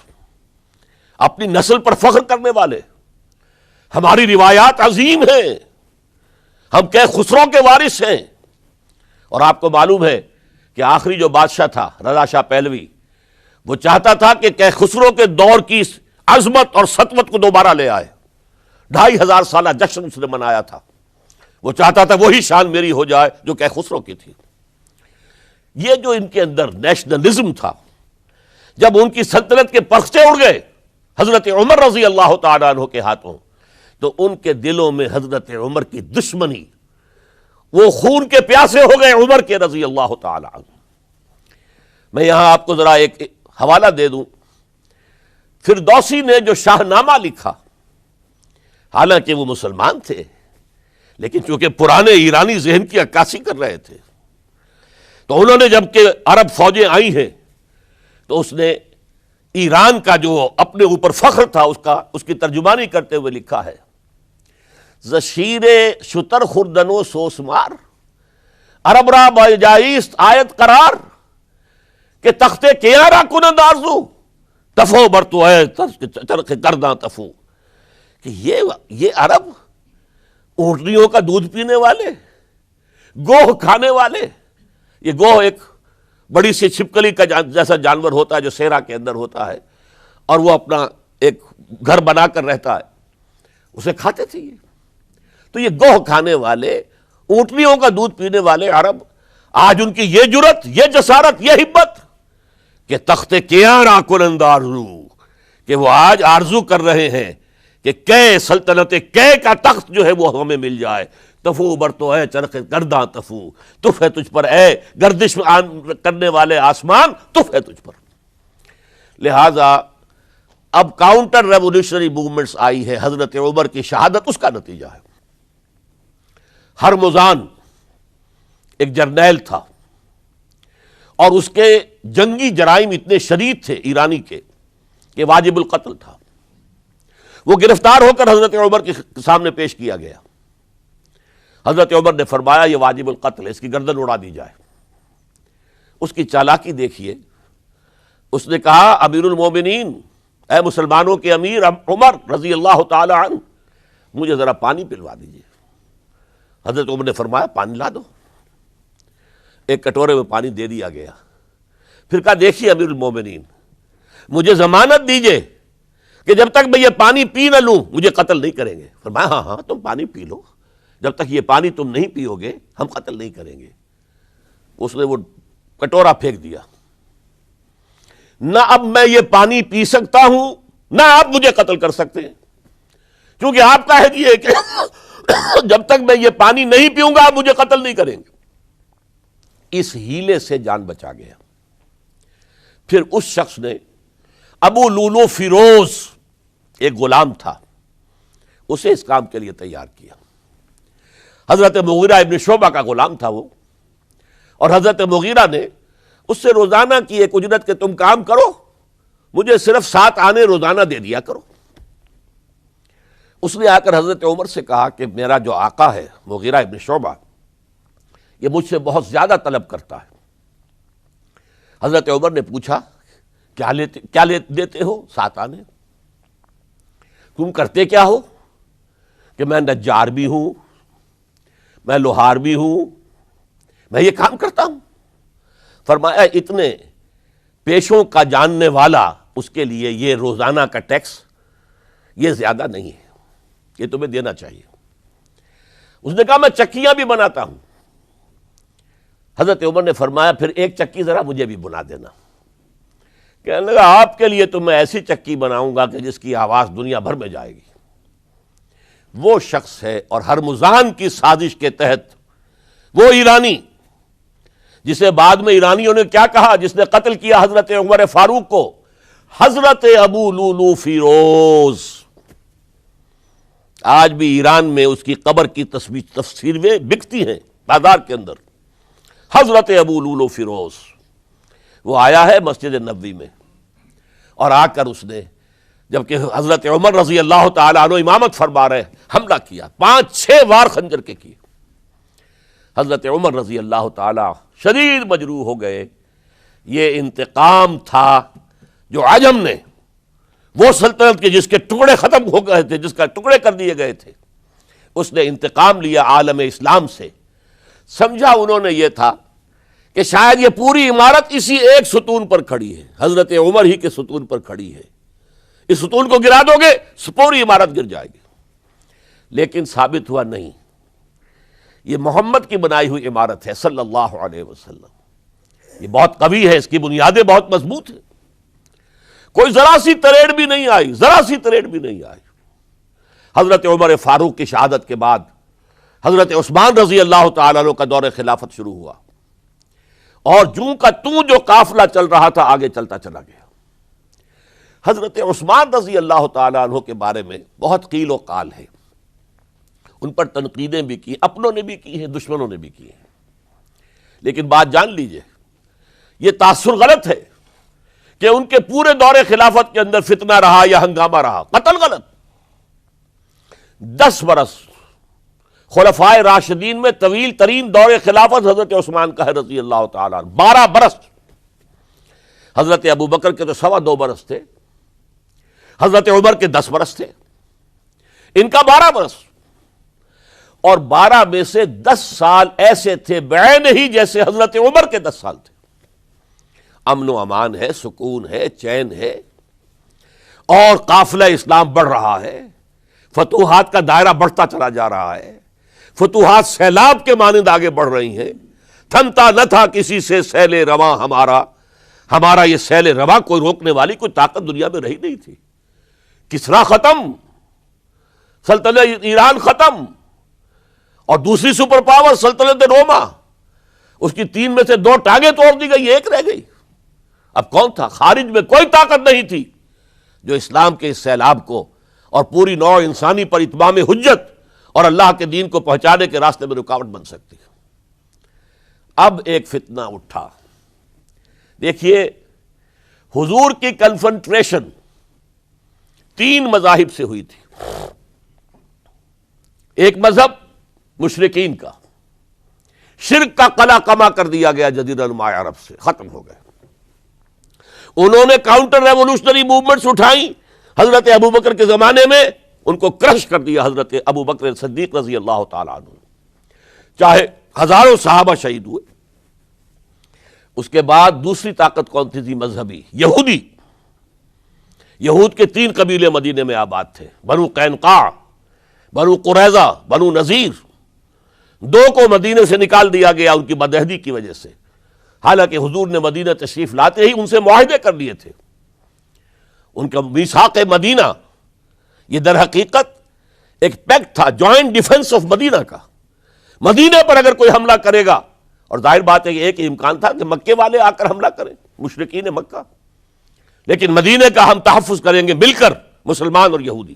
اپنی نسل پر فخر کرنے والے، ہماری روایات عظیم ہیں، ہم خسرو کے وارث ہیں۔ اور آپ کو معلوم ہے کہ آخری جو بادشاہ تھا رضا شاہ پہلوی، وہ چاہتا تھا کہ خسرو کے دور کی عظمت اور سطوت کو دوبارہ لے آئے۔ 2500 سالہ جشن اس نے منایا تھا، وہ چاہتا تھا وہی شان میری ہو جائے جو خسرو کی تھی۔ یہ جو ان کے اندر نیشنلزم تھا، جب ان کی سلطنت کے پرچے اڑ گئے حضرت عمر رضی اللہ تعالیٰ عنہ کے ہاتھوں، تو ان کے دلوں میں حضرت عمر کی دشمنی، وہ خون کے پیاسے ہو گئے عمر کے رضی اللہ تعالی عنہ۔ میں یہاں آپ کو ذرا ایک حوالہ دے دوں، فردوسی نے جو شاہ نامہ لکھا، حالانکہ وہ مسلمان تھے لیکن چونکہ پرانے ایرانی ذہن کی عکاسی کر رہے تھے، تو انہوں نے جب کہ عرب فوجیں آئی ہیں تو اس نے ایران کا جو اپنے اوپر فخر تھا اس کی ترجمانی کرتے ہوئے لکھا ہے، زشیر شتر خوردن و سوسمار عرب را بجائیست آیت قرار کہ تخت کیارا کنند آرزو تفو برتو ہے چرخ کرداں تفو، کہ یہ عرب اونٹنیوں کا دودھ پینے والے، گوہ کھانے والے، یہ گوہ ایک بڑی سی چھپکلی کا جیسا جانور ہوتا ہے جو صحرا کے اندر ہوتا ہے، اور وہ اپنا ایک گھر بنا کر رہتا ہے، اسے کھاتے تھے یہ۔ تو یہ گوہ کھانے والے، اونٹنیوں کا دودھ پینے والے عرب، آج ان کی یہ جرت، یہ جسارت، یہ ہمت کہ تخت کیاں کنند آرزو، کہ وہ آج آرزو کر رہے ہیں کہ سلطنت کا تخت جو ہے وہ ہمیں مل جائے۔ تفو برتو ہے چرخ گرداں تفو، تف ہے تجھ پر اے گردش کرنے والے آسمان، تف ہے تجھ پر۔ لہذا اب کاؤنٹر ریولوشنری موومنٹس آئی ہے، حضرت عمر کی شہادت اس کا نتیجہ ہے۔ ہرمزان ایک جرنیل تھا اور اس کے جنگی جرائم اتنے شدید تھے ایرانی کے کہ واجب القتل تھا۔ وہ گرفتار ہو کر حضرت عمر کے سامنے پیش کیا گیا۔ حضرت عمر نے فرمایا یہ واجب القتل ہے، اس کی گردن اڑا دی جائے۔ اس کی چالاکی دیکھیے، اس نے کہا امیر المومنین، اے مسلمانوں کے امیر عمر رضی اللہ تعالی عنہ، مجھے ذرا پانی پلوا دیجیے۔ حضرت عمر نے فرمایا پانی لا دو۔ ایک کٹورے میں پانی دے دیا گیا۔ پھر کہا دیکھیے امیر المومنین، مجھے ضمانت دیجیے کہ جب تک میں یہ پانی پی نہ لوں مجھے قتل نہیں کریں گے۔ فرمایا ہاں ہاں تم پانی پی لو، جب تک یہ پانی تم نہیں پیو گے ہم قتل نہیں کریں گے۔ اس نے وہ کٹورا پھینک دیا۔ نہ اب میں یہ پانی پی سکتا ہوں، نہ آپ مجھے قتل کر سکتے ہیں۔ کیونکہ آپ کا عہد یہ ہے کہ جب تک میں یہ پانی نہیں پیوں گا آپ مجھے قتل نہیں کریں گے۔ اس ہیلے سے جان بچا گیا۔ پھر اس شخص نے ابو لولو فیروز، ایک غلام تھا، اسے اس کام کے لیے تیار کیا۔ حضرت مغیرہ ابن شعبہ کا غلام تھا وہ، اور حضرت مغیرہ نے اس سے روزانہ کی ایک اجرت کہ تم کام کرو، مجھے صرف 7 آنے روزانہ دے دیا کرو۔ اس نے آ کر حضرت عمر سے کہا کہ میرا جو آقا ہے مغیرہ ابن شعبہ، یہ مجھ سے بہت زیادہ طلب کرتا ہے۔ حضرت عمر نے پوچھا کیا دیتے ہو؟ 7 آنے۔ تم کرتے کیا ہو؟ کہ میں نجار بھی ہوں، میں لوہار بھی ہوں، میں یہ کام کرتا ہوں۔ فرمایا اتنے پیشوں کا جاننے والا اس کے لیے یہ روزانہ کا ٹیکس یہ زیادہ نہیں ہے، یہ تمہیں دینا چاہیے۔ اس نے کہا میں چکیاں بھی بناتا ہوں۔ حضرت عمر نے فرمایا پھر ایک چکی ذرا مجھے بھی بنا دینا۔ کہنے لگا آپ کے لیے تو میں ایسی چکی بناؤں گا کہ جس کی آواز دنیا بھر میں جائے گی۔ وہ شخص ہے، اور ہرمزان کی سازش کے تحت وہ ایرانی جسے بعد میں ایرانیوں نے کیا کہا، جس نے قتل کیا حضرت عمر فاروق کو، حضرت ابو لولو فیروز۔ آج بھی ایران میں اس کی قبر کی تصویریں بکتی ہیں بازار کے اندر، حضرت ابو لولو فیروز۔ وہ آیا ہے مسجد نبوی میں، اور آ کر اس نے جبکہ حضرت عمر رضی اللہ تعالیٰ عنہ امامت فرما رہے حملہ کیا، 5-6 وار خنجر کے کیے۔ حضرت عمر رضی اللہ تعالیٰ شدید مجروح ہو گئے۔ یہ انتقام تھا جو عجم نے، وہ سلطنت کے جس کے ٹکڑے ختم ہو گئے تھے، جس کا ٹکڑے کر دیے گئے تھے، اس نے انتقام لیا عالم اسلام سے۔ سمجھا انہوں نے یہ تھا کہ شاید یہ پوری عمارت اسی ایک ستون پر کھڑی ہے، حضرت عمر ہی کے ستون پر کھڑی ہے، اس ستون کو گرا دو گے پوری عمارت گر جائے گی۔ لیکن ثابت ہوا نہیں، یہ محمد کی بنائی ہوئی عمارت ہے صلی اللہ علیہ وسلم۔ یہ بہت قوی ہے، اس کی بنیادیں بہت مضبوط ہیں، کوئی ذرا سی تریڑ بھی نہیں آئی، ذرا سی تریڑ بھی نہیں آئی۔ حضرت عمر فاروق کی شہادت کے بعد حضرت عثمان رضی اللہ تعالیٰ عنہ کا دور خلافت شروع ہوا، اور جوں کا توں جو قافلہ چل رہا تھا آگے چلتا چلا گیا۔ حضرت عثمان رضی اللہ تعالیٰ عنہ کے بارے میں بہت قیل و قال ہے، ان پر تنقیدیں بھی کی، اپنوں نے بھی کی ہیں، دشمنوں نے بھی کی ہیں۔ لیکن بات جان لیجئے، یہ تاثر غلط ہے کہ ان کے پورے دور خلافت کے اندر فتنہ رہا یا ہنگامہ رہا، قتل غلط۔ 10 برس خلفائے راشدین میں طویل ترین دور خلافت حضرت عثمان کا ہے رضی اللہ تعالیٰ عنہ، 12 برس۔ حضرت ابو بکر کے تو 2.25 برس تھے، حضرت عمر کے 10 برس تھے، ان کا 12 برس، اور 12 میں سے 10 سال ایسے تھے بعین ہی جیسے حضرت عمر کے 10 سال تھے۔ امن و امان ہے، سکون ہے، چین ہے، اور قافلہ اسلام بڑھ رہا ہے، فتوحات کا دائرہ بڑھتا چلا جا رہا ہے، فتوحات سیلاب کے مانند آگے بڑھ رہی ہیں۔ تھمتا نہ تھا کسی سے سیل رواں ہمارا یہ سیل رواں کوئی روکنے والی کوئی طاقت دنیا میں رہی نہیں تھی۔ کسرا ختم، سلطنت ایران ختم، اور دوسری سپر پاور سلطنت روما، اس کی 3 میں سے 2 ٹانگیں توڑ دی گئی، 1 رہ گئی۔ اب کون تھا؟ خارج میں کوئی طاقت نہیں تھی جو اسلام کے اس سیلاب کو اور پوری نوع انسانی پر اتمام حجت اور اللہ کے دین کو پہنچانے کے راستے میں رکاوٹ بن سکتی ہے۔ اب ایک فتنہ اٹھا، دیکھیے حضور کی کنفنٹریشن 3 مذاہب سے ہوئی تھی۔ ایک مذہب مشرکین کا، شرک کا قلع کما کر دیا گیا جزیرہ نما عرب سے، ختم ہو گئے۔ انہوں نے کاؤنٹر ریولوشنری موومنٹس اٹھائیں حضرت ابو بکر کے زمانے میں، ان کو کرش کر دیا حضرت ابو بکر صدیق رضی اللہ تعالیٰ عنہ، چاہے ہزاروں صحابہ شہید ہوئے۔ اس کے بعد دوسری طاقت کون تھی مذہبی؟ یہودی۔ یہود کے 3 قبیلے مدینے میں آباد تھے، بنو قینقاع، بنو قریظہ، بنو نذیر۔ 2 کو مدینے سے نکال دیا گیا ان کی بدعہدی کی وجہ سے، حالانکہ حضور نے مدینہ تشریف لاتے ہی ان سے معاہدے کر لیے تھے۔ ان کا میثاق مدینہ یہ در حقیقت ایک پیکٹ تھا جوائنٹ ڈیفنس آف مدینہ کا. مدینہ پر اگر کوئی حملہ کرے گا، اور ظاہر بات ہے کہ ایک امکان تھا کہ مکے والے آ کر حملہ کریں، مشرکین مکہ، لیکن مدینہ کا ہم تحفظ کریں گے مل کر، مسلمان اور یہودی.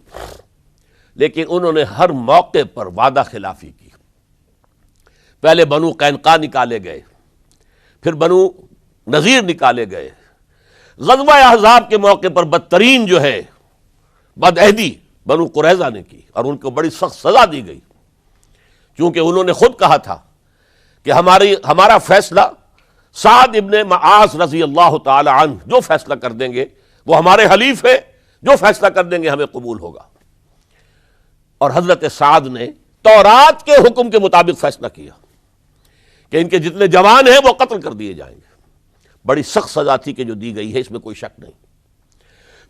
لیکن انہوں نے ہر موقع پر وعدہ خلافی کی. پہلے بنو قینقاع نکالے گئے، پھر بنو نذیر نکالے گئے. غزوہ احزاب کے موقع پر بدترین جو ہے بدعہدی بنو قریظہ نے کی، اور ان کو بڑی سخت سزا دی گئی، چونکہ انہوں نے خود کہا تھا کہ ہمارا فیصلہ سعد ابن معاذ رضی اللہ تعالی عنہ جو فیصلہ کر دیں گے وہ ہمارے حلیف ہے، جو فیصلہ کر دیں گے ہمیں قبول ہوگا. اور حضرت سعد نے تورات کے حکم کے مطابق فیصلہ کیا کہ ان کے جتنے جوان ہیں وہ قتل کر دیے جائیں گے. بڑی سخت سزا تھی کہ جو دی گئی ہے، اس میں کوئی شک نہیں.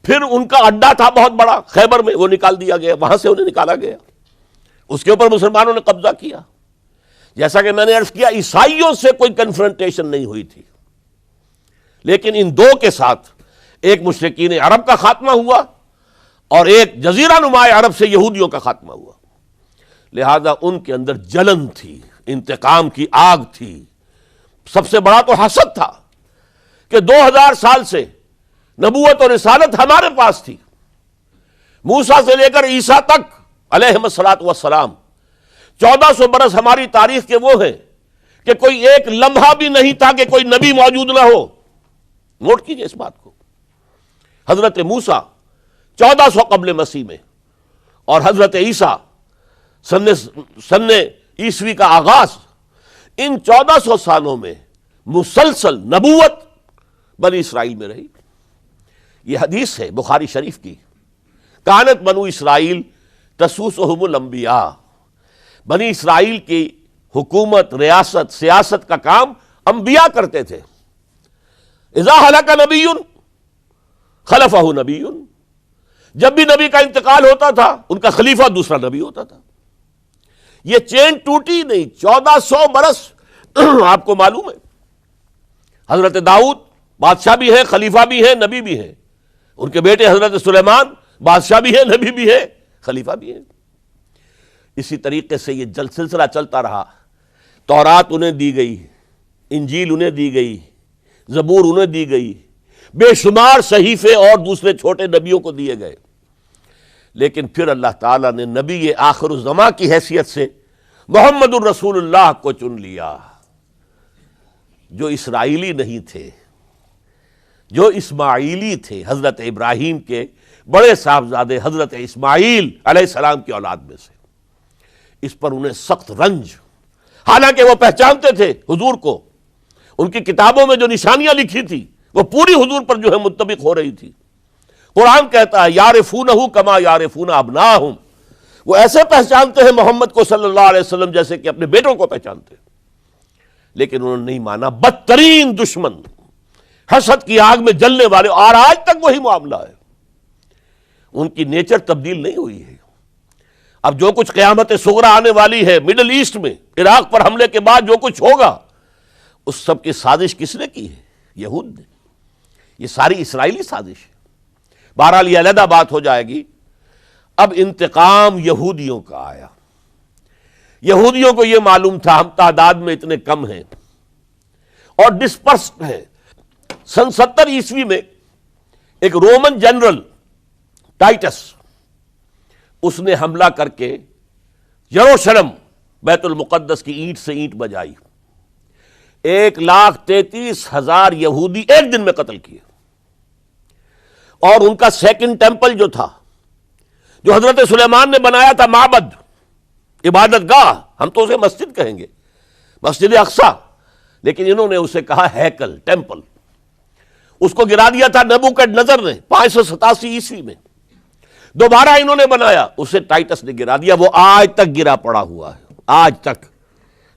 پھر ان کا اڈا تھا بہت بڑا خیبر میں، وہ نکال دیا گیا، وہاں سے انہیں نکالا گیا، اس کے اوپر مسلمانوں نے قبضہ کیا. جیسا کہ میں نے عرض کیا، عیسائیوں سے کوئی کنفرنٹیشن نہیں ہوئی تھی، لیکن ان دو کے ساتھ ایک مشرکین عرب کا خاتمہ ہوا اور ایک جزیرہ نما عرب سے یہودیوں کا خاتمہ ہوا. لہذا ان کے اندر جلن تھی، انتقام کی آگ تھی. سب سے بڑا تو حسد تھا کہ 2000 سال سے نبوت اور رسالت ہمارے پاس تھی، موسیٰ سے لے کر عیسیٰ تک علیہم الصلاۃ والسلام. 1400 برس ہماری تاریخ کے وہ ہیں کہ کوئی ایک لمحہ بھی نہیں تھا کہ کوئی نبی موجود نہ ہو. نوٹ کیجئے اس بات کو. حضرت موسیٰ 1400 قبل مسیح میں، اور حضرت عیسیٰ سن عیسوی کا آغاز، ان 1400 سالوں میں مسلسل نبوت بنی اسرائیل میں رہی. یہ حدیث ہے بخاری شریف کی، کانت بنو اسرائیل تسوسہم الانبیاء. بنی اسرائیل کی حکومت، ریاست، سیاست کا کام انبیاء کرتے تھے. اذا ہلک نبی خلفہ نبی، جب بھی نبی کا انتقال ہوتا تھا ان کا خلیفہ دوسرا نبی ہوتا تھا. یہ چین ٹوٹی نہیں. 1400 برس آپ کو معلوم ہے حضرت داؤد بادشاہ بھی ہے، خلیفہ بھی ہے، نبی بھی ہے. ان کے بیٹے حضرت سلیمان بادشاہ بھی ہے، نبی بھی ہے، خلیفہ بھی ہے. اسی طریقے سے یہ سلسلہ چلتا رہا. تورات انہیں دی گئی، انجیل انہیں دی گئی، زبور انہیں دی گئی، بے شمار صحیفے اور دوسرے چھوٹے نبیوں کو دیے گئے. لیکن پھر اللہ تعالیٰ نے نبی آخر الزماں کی حیثیت سے محمد الرسول اللہ کو چن لیا، جو اسرائیلی نہیں تھے، جو اسماعیلی تھے. حضرت ابراہیم کے بڑے صاحبزادے حضرت اسماعیل علیہ السلام کی اولاد میں سے. اس پر انہیں سخت رنج، حالانکہ وہ پہچانتے تھے حضور کو. ان کی کتابوں میں جو نشانیاں لکھی تھی وہ پوری حضور پر جو ہے مطابق ہو رہی تھی. قرآن کہتا ہے یعرفونہ کما یعرفون ابناہم، وہ ایسے پہچانتے ہیں محمد کو صلی اللہ علیہ وسلم جیسے کہ اپنے بیٹوں کو پہچانتے. لیکن انہوں نے نہیں مانا. بدترین دشمن، حسد کی آگ میں جلنے والے، اور آج تک وہی معاملہ ہے. ان کی نیچر تبدیل نہیں ہوئی ہے. اب جو کچھ قیامت صغریٰ آنے والی ہے مڈل ایسٹ میں، عراق پر حملے کے بعد جو کچھ ہوگا، اس سب کی سازش کس نے کی ہے؟ یہود نے. یہ ساری اسرائیلی سازش ہے. بہرحال یہ علیحدہ بات ہو جائے گی. اب انتقام یہودیوں کا آیا. یہودیوں کو یہ معلوم تھا ہم تعداد میں اتنے کم ہیں اور ڈسپرسڈ ہیں. سن 70 عیسوی میں ایک رومن جنرل ٹائٹس، اس نے حملہ کر کے یروشلم بیت المقدس کی اینٹ سے اینٹ بجائی. 1,33,000 یہودی ایک دن میں قتل کیے. اور ان کا سیکنڈ ٹیمپل جو تھا، جو حضرت سلیمان نے بنایا تھا، معبد، عبادت گاہ، ہم تو اسے مسجد کہیں گے، مسجد اقصی، لیکن انہوں نے اسے کہا ہیکل، ٹیمپل. اس کو گرا دیا تھا نبوکڈنضر نے 587 عیسوی میں. دوبارہ انہوں نے بنایا، اسے ٹائٹس نے گرا دیا. وہ آج تک گرا پڑا ہوا ہے، آج تک.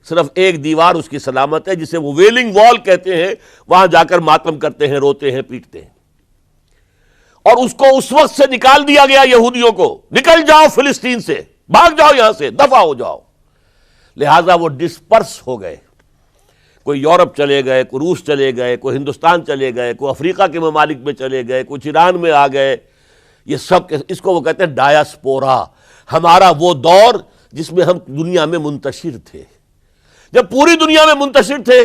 صرف ایک دیوار اس کی سلامت ہے جسے وہ ویلنگ وال کہتے ہیں، وہاں جا کر ماتم کرتے ہیں، روتے ہیں، پیٹتے ہیں. اور اس کو اس وقت سے نکال دیا گیا یہودیوں کو، نکل جاؤ فلسطین سے، بھاگ جاؤ یہاں سے، دفع ہو جاؤ. لہذا وہ ڈسپرس ہو گئے. کوئی یورپ چلے گئے، کوئی روس چلے گئے، کوئی ہندوستان چلے گئے، کوئی افریقہ کے ممالک میں چلے گئے، کچھ ایران میں آ گئے. یہ سب، اس کو وہ کہتے ہیں ڈایاسپورا. ہمارا وہ دور جس میں ہم دنیا میں منتشر تھے. جب پوری دنیا میں منتشر تھے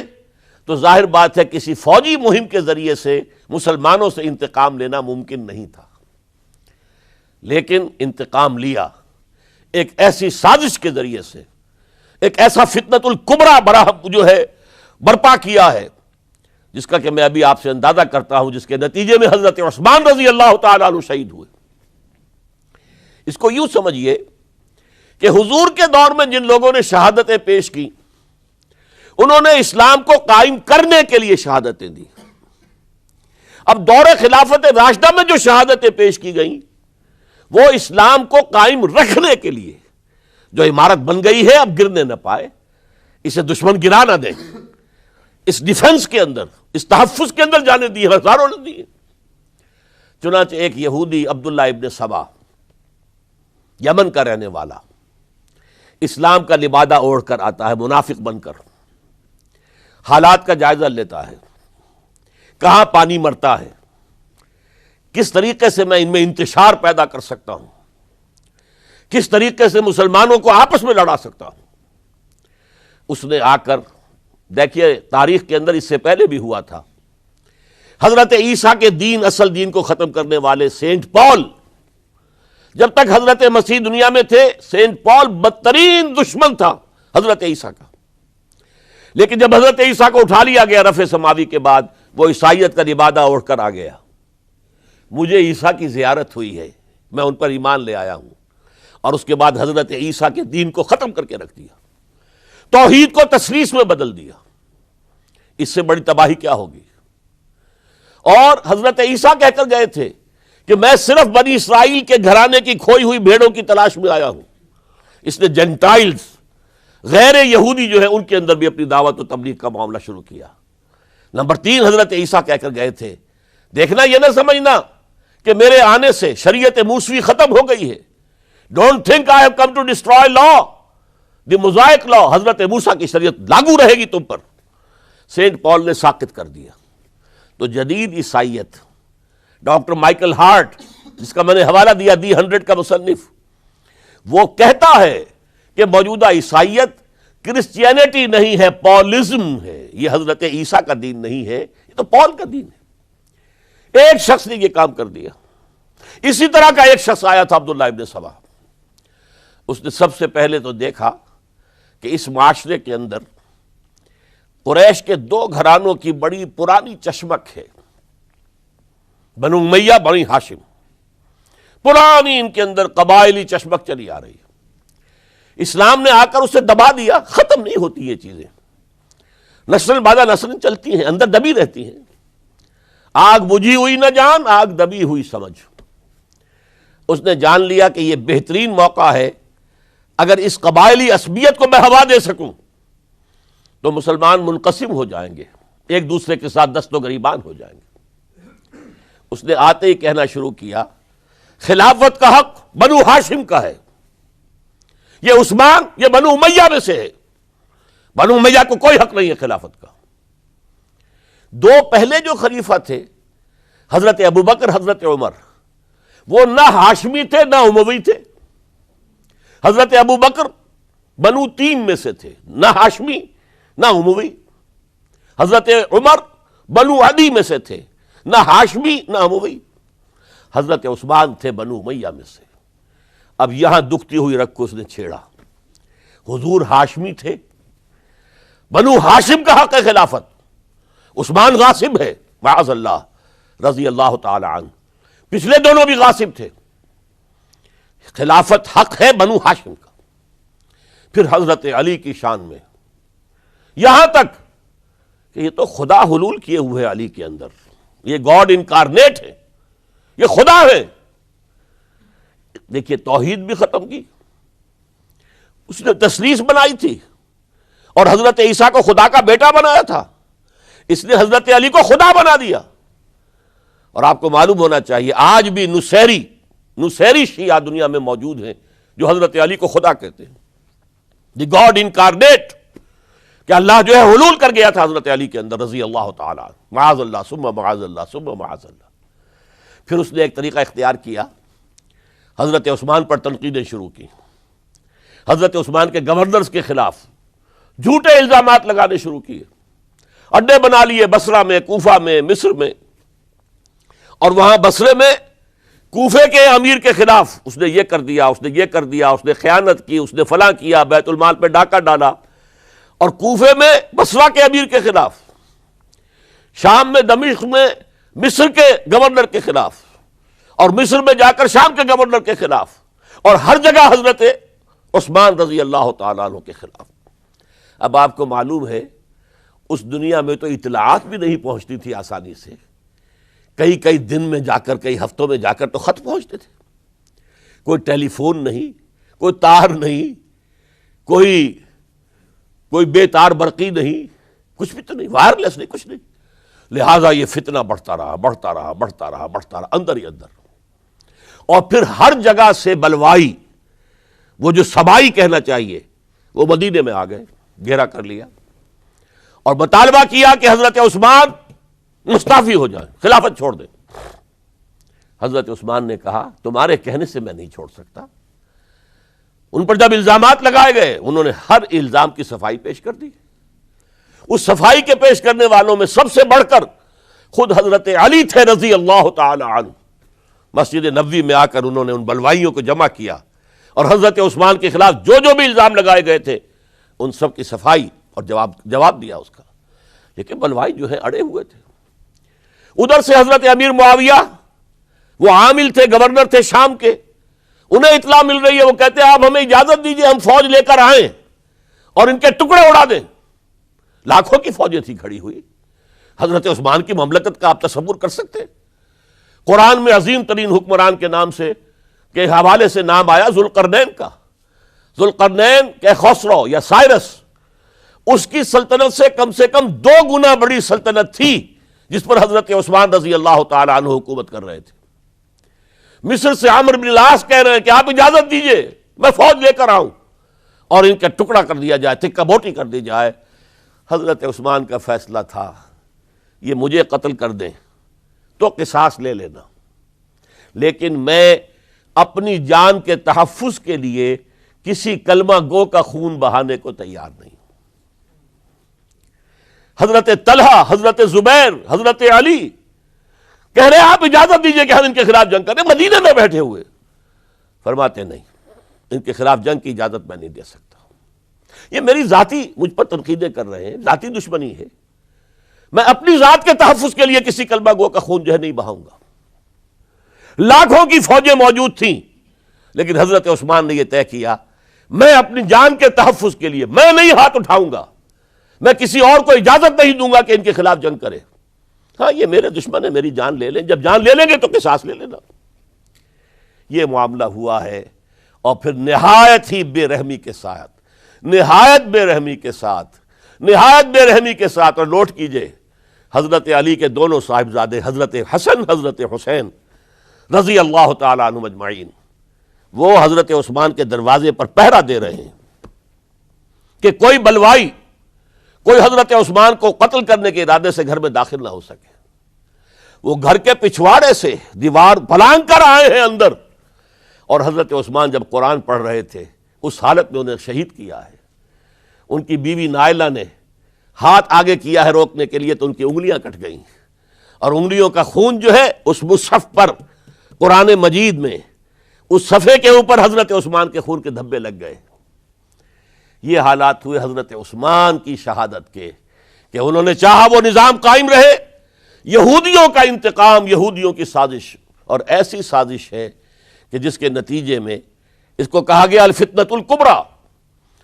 تو ظاہر بات ہے کسی فوجی مہم کے ذریعے سے مسلمانوں سے انتقام لینا ممکن نہیں تھا، لیکن انتقام لیا ایک ایسی سازش کے ذریعے سے، ایک ایسا فتنۃ الکبریٰ برپا کیا ہے جس کا کہ میں ابھی آپ سے اندازہ کرتا ہوں، جس کے نتیجے میں حضرت عثمان رضی اللہ تعالیٰ عنہ شہید ہوئے. اس کو یوں سمجھیے کہ حضور کے دور میں جن لوگوں نے شہادتیں پیش کی انہوں نے اسلام کو قائم کرنے کے لیے شہادتیں دی. اب دور خلافت راشدہ میں جو شہادتیں پیش کی گئیں وہ اسلام کو قائم رکھنے کے لیے، جو عمارت بن گئی ہے اب گرنے نہ پائے، اسے دشمن گرا نہ دے، اس ڈیفنس کے اندر، اس تحفظ کے اندر جانے دی، ہزاروں نے دی. چنانچہ ایک یہودی عبداللہ ابن سبا، یمن کا رہنے والا، اسلام کا لبادہ اوڑھ کر آتا ہے منافق بن کر، حالات کا جائزہ لیتا ہے، کہاں پانی مرتا ہے، کس طریقے سے میں ان میں انتشار پیدا کر سکتا ہوں، کس طریقے سے مسلمانوں کو آپس میں لڑا سکتا ہوں. اس نے آ کر، دیکھیے تاریخ کے اندر اس سے پہلے بھی ہوا تھا، حضرت عیسیٰ کے دین، اصل دین کو ختم کرنے والے سینٹ پال، جب تک حضرت مسیح دنیا میں تھے سینٹ پال بدترین دشمن تھا حضرت عیسیٰ کا. لیکن جب حضرت عیسیٰ کو اٹھا لیا گیا رفع سماوی کے بعد، وہ عیسائیت کا لبادہ اوڑھ کر آ گیا. مجھے عیسیٰ کی زیارت ہوئی ہے، میں ان پر ایمان لے آیا ہوں، اور اس کے بعد حضرت عیسیٰ کے دین کو ختم کر کے رکھ دیا، توحید کو تثلیث میں بدل دیا. اس سے بڑی تباہی کیا ہوگی؟ اور حضرت عیسیٰ کہہ کر گئے تھے کہ میں صرف بنی اسرائیل کے گھرانے کی کھوئی ہوئی بھیڑوں کی تلاش میں آیا ہوں. اس نے جینٹائلز، غیر یہودی جو ہے، ان کے اندر بھی اپنی دعوت و تبلیغ کا معاملہ شروع کیا. نمبر 3 حضرت عیسیٰ کہہ کر گئے تھے، دیکھنا یہ نہ سمجھنا کہ میرے آنے سے شریعت موسوی ختم ہو گئی ہے. Don't think I have come to destroy law, the Mosaic law, حضرت موسیٰ کی شریعت لاگو رہے گی تم پر. سینٹ پال نے ساکت کر دیا. تو جدید عیسائیت، ڈاکٹر مائیکل ہارٹ، جس کا میں نے حوالہ دیا دی 100 کا مصنف، وہ کہتا ہے کہ موجودہ عیسائیت کرسچینٹی نہیں ہے، پالزم ہے. یہ حضرت عیسیٰ کا دین نہیں ہے، یہ تو پال کا دین ہے. ایک شخص نے یہ کام کر دیا. اسی طرح کا ایک شخص آیا تھا عبداللہ ابن سبا. اس نے سب سے پہلے تو دیکھا کہ اس معاشرے کے اندر قریش کے 2 گھرانوں کی بڑی پرانی چشمک ہے، بنو امیہ، بنی ہاشم. پرانی ان کے اندر قبائلی چشمک چلی آ رہی ہے. اسلام نے آ کر اسے دبا دیا. ختم نہیں ہوتی یہ چیزیں، نسل بعد نسل چلتی ہیں، اندر دبی رہتی ہیں. آگ بجھی ہوئی نہ جان، آگ دبی ہوئی سمجھ. اس نے جان لیا کہ یہ بہترین موقع ہے، اگر اس قبائلی عصبیت کو میں ہوا دے سکوں تو مسلمان منقسم ہو جائیں گے، ایک دوسرے کے ساتھ دست و گریبان ہو جائیں گے. اس نے آتے ہی کہنا شروع کیا، خلافت کا حق بنو ہاشم کا ہے. یہ عثمان، یہ بنو امیہ میں سے ہے، بنو امیہ کو کوئی حق نہیں ہے خلافت کا. 2 پہلے جو خلیفہ تھے، حضرت ابوبکر، حضرت عمر، وہ نہ ہاشمی تھے نہ اموی تھے. حضرت ابوبکر بنو تیم میں سے تھے، نہ ہاشمی نہ اموی. حضرت عمر بنو عدی میں سے تھے، نہ ہاشمی نہ اموی. حضرت عثمان تھے بنو امیہ میں سے. اب یہاں دکھتی ہوئی رگ کو اس نے چھیڑا. حضور ہاشمی تھے، بنو ہاشم کا حق ہے خلافت، عثمان غاصب ہے معاذ اللہ رضی اللہ تعالی عنہ. پچھلے دونوں بھی غاصب تھے. خلافت حق ہے بنو ہاشم کا. پھر حضرت علی کی شان میں، یہاں تک کہ یہ تو خدا حلول کیے ہوئے علی کے اندر، یہ گاڈ انکارنیٹ ہے، یہ خدا ہے. دیکھیے توحید بھی ختم کی، اس نے تثلیث بنائی تھی، اور حضرت عیسیٰ کو خدا کا بیٹا بنایا تھا، اس نے حضرت علی کو خدا بنا دیا. اور آپ کو معلوم ہونا چاہیے آج بھی نصیری شیعہ دنیا میں موجود ہیں جو حضرت علی کو خدا کہتے ہیں، دی گاڈ انکارنیٹ، کہ اللہ جو ہے حلول کر گیا تھا حضرت علی کے اندر رضی اللہ تعالیٰ معاذ اللہ ثم معاذ اللہ ثم معاذ اللہ. پھر اس نے ایک طریقہ اختیار کیا، حضرت عثمان پر تنقیدیں شروع کی، حضرت عثمان کے گورنرز کے خلاف جھوٹے الزامات لگانے شروع کیے، اڈے بنا لیے بصرہ میں، کوفہ میں، مصر میں، اور وہاں بصرے میں کوفے کے امیر کے خلاف اس نے یہ کر دیا، اس نے یہ کر دیا، اس نے خیانت کی، اس نے فلاں کیا، بیت المال پہ ڈاکہ ڈالا، اور کوفے میں بصرہ کے امیر کے خلاف، شام میں دمشق میں مصر کے گورنر کے خلاف، اور مصر میں جا کر شام کے گورنر کے خلاف، اور ہر جگہ حضرت عثمان رضی اللہ تعالیٰ عنہ کے خلاف۔ اب آپ کو معلوم ہے اس دنیا میں تو اطلاعات بھی نہیں پہنچتی تھی آسانی سے، کئی دن میں جا کر، کئی ہفتوں میں جا کر تو خط پہنچتے تھے، کوئی ٹیلی فون نہیں، کوئی تار نہیں، کوئی بے تار برقی نہیں، کچھ بھی تو نہیں، وائرلیس نہیں، کچھ نہیں، لہٰذا یہ فتنہ بڑھتا رہا اندر ہی اندر، اور پھر ہر جگہ سے بلوائی، وہ جو سبائی کہنا چاہیے، وہ مدینے میں آ گئے، گھیرا کر لیا اور مطالبہ کیا کہ حضرت عثمان مستعفی ہو جائیں، خلافت چھوڑ دیں۔ حضرت عثمان نے کہا تمہارے کہنے سے میں نہیں چھوڑ سکتا۔ ان پر جب الزامات لگائے گئے انہوں نے ہر الزام کی صفائی پیش کر دی۔ اس صفائی کے پیش کرنے والوں میں سب سے بڑھ کر خود حضرت علی تھے رضی اللہ تعالی عنہ۔ مسجد نبوی میں آ کر انہوں نے ان بلوائیوں کو جمع کیا اور حضرت عثمان کے خلاف جو بھی الزام لگائے گئے تھے ان سب کی صفائی اور جواب دیا اس کا، لیکن بلوائی جو ہے اڑے ہوئے تھے۔ ادھر سے حضرت امیر معاویہ، وہ عامل تھے، گورنر تھے شام کے، انہیں اطلاع مل رہی ہے، وہ کہتے ہیں آپ ہمیں اجازت دیجئے ہم فوج لے کر آئیں اور ان کے ٹکڑے اڑا دیں۔ لاکھوں کی فوجیں تھی کھڑی ہوئی، حضرت عثمان کی مملکت کا آپ تصور کر سکتے ہیں؟ قرآن میں عظیم ترین حکمران کے نام سے کے حوالے سے نام آیا ذوالقرنین کا، ذوالقرنین کے خسرو یا سائرس، اس کی سلطنت سے کم 2 گنا بڑی سلطنت تھی جس پر حضرت عثمان رضی اللہ تعالی عنہ حکومت کر رہے تھے۔ مصر سے عمرو بن العاص کہہ رہے ہیں کہ آپ اجازت دیجئے میں فوج لے کر آؤں اور ان کا ٹکڑا کر دیا جائے، تکہ بوٹی کر دی جائے۔ حضرت عثمان کا فیصلہ تھا یہ مجھے قتل کر دیں تو قصاص لے لینا، لیکن میں اپنی جان کے تحفظ کے لیے کسی کلمہ گو کا خون بہانے کو تیار نہیں۔ حضرت طلحہ، حضرت زبیر، حضرت علی کہہ رہے ہیں آپ اجازت دیجئے کہ ہم ان کے خلاف جنگ کریں، مدینے میں بیٹھے ہوئے، فرماتے نہیں، ان کے خلاف جنگ کی اجازت میں نہیں دے سکتا۔ یہ میری ذاتی، مجھ پر تنقیدیں کر رہے ہیں، ذاتی دشمنی ہے، میں اپنی ذات کے تحفظ کے لیے کسی کلمہ گو کا خون جو ہے نہیں بہاؤں گا۔ لاکھوں کی فوجیں موجود تھیں، لیکن حضرت عثمان نے یہ طے کیا میں اپنی جان کے تحفظ کے لیے میں نہیں ہاتھ اٹھاؤں گا، میں کسی اور کو اجازت نہیں دوں گا کہ ان کے خلاف جنگ کرے۔ ہاں یہ میرے دشمن ہے، میری جان لے لیں، جب جان لے لیں گے تو قصاص لے لینا۔ یہ معاملہ ہوا ہے، اور پھر نہایت ہی بے رحمی کے ساتھ، نہایت بے رحمی کے ساتھ، اور نوٹ کیجئے حضرت علی کے دونوں صاحبزادے حضرت حسن، حضرت حسین رضی اللہ تعالی عنہم اجمعین، وہ حضرت عثمان کے دروازے پر پہرا دے رہے ہیں کہ کوئی بلوائی، کوئی حضرت عثمان کو قتل کرنے کے ارادے سے گھر میں داخل نہ ہو سکے۔ وہ گھر کے پچھواڑے سے دیوار پلانگ کر آئے ہیں اندر، اور حضرت عثمان جب قرآن پڑھ رہے تھے اس حالت میں انہیں شہید کیا ہے۔ ان کی بیوی نائلہ نے ہاتھ آگے کیا ہے روکنے کے لیے تو ان کی انگلیاں کٹ گئیں، اور انگلیوں کا خون جو ہے اس مصحف پر، قرآن مجید میں اس صفحے کے اوپر حضرت عثمان کے خون کے دھبے لگ گئے۔ یہ حالات ہوئے حضرت عثمان کی شہادت کے، کہ انہوں نے چاہا وہ نظام قائم رہے، یہودیوں کا انتقام، یہودیوں کی سازش، اور ایسی سازش ہے کہ جس کے نتیجے میں اس کو کہا گیا الفتنۃ الکبریٰ،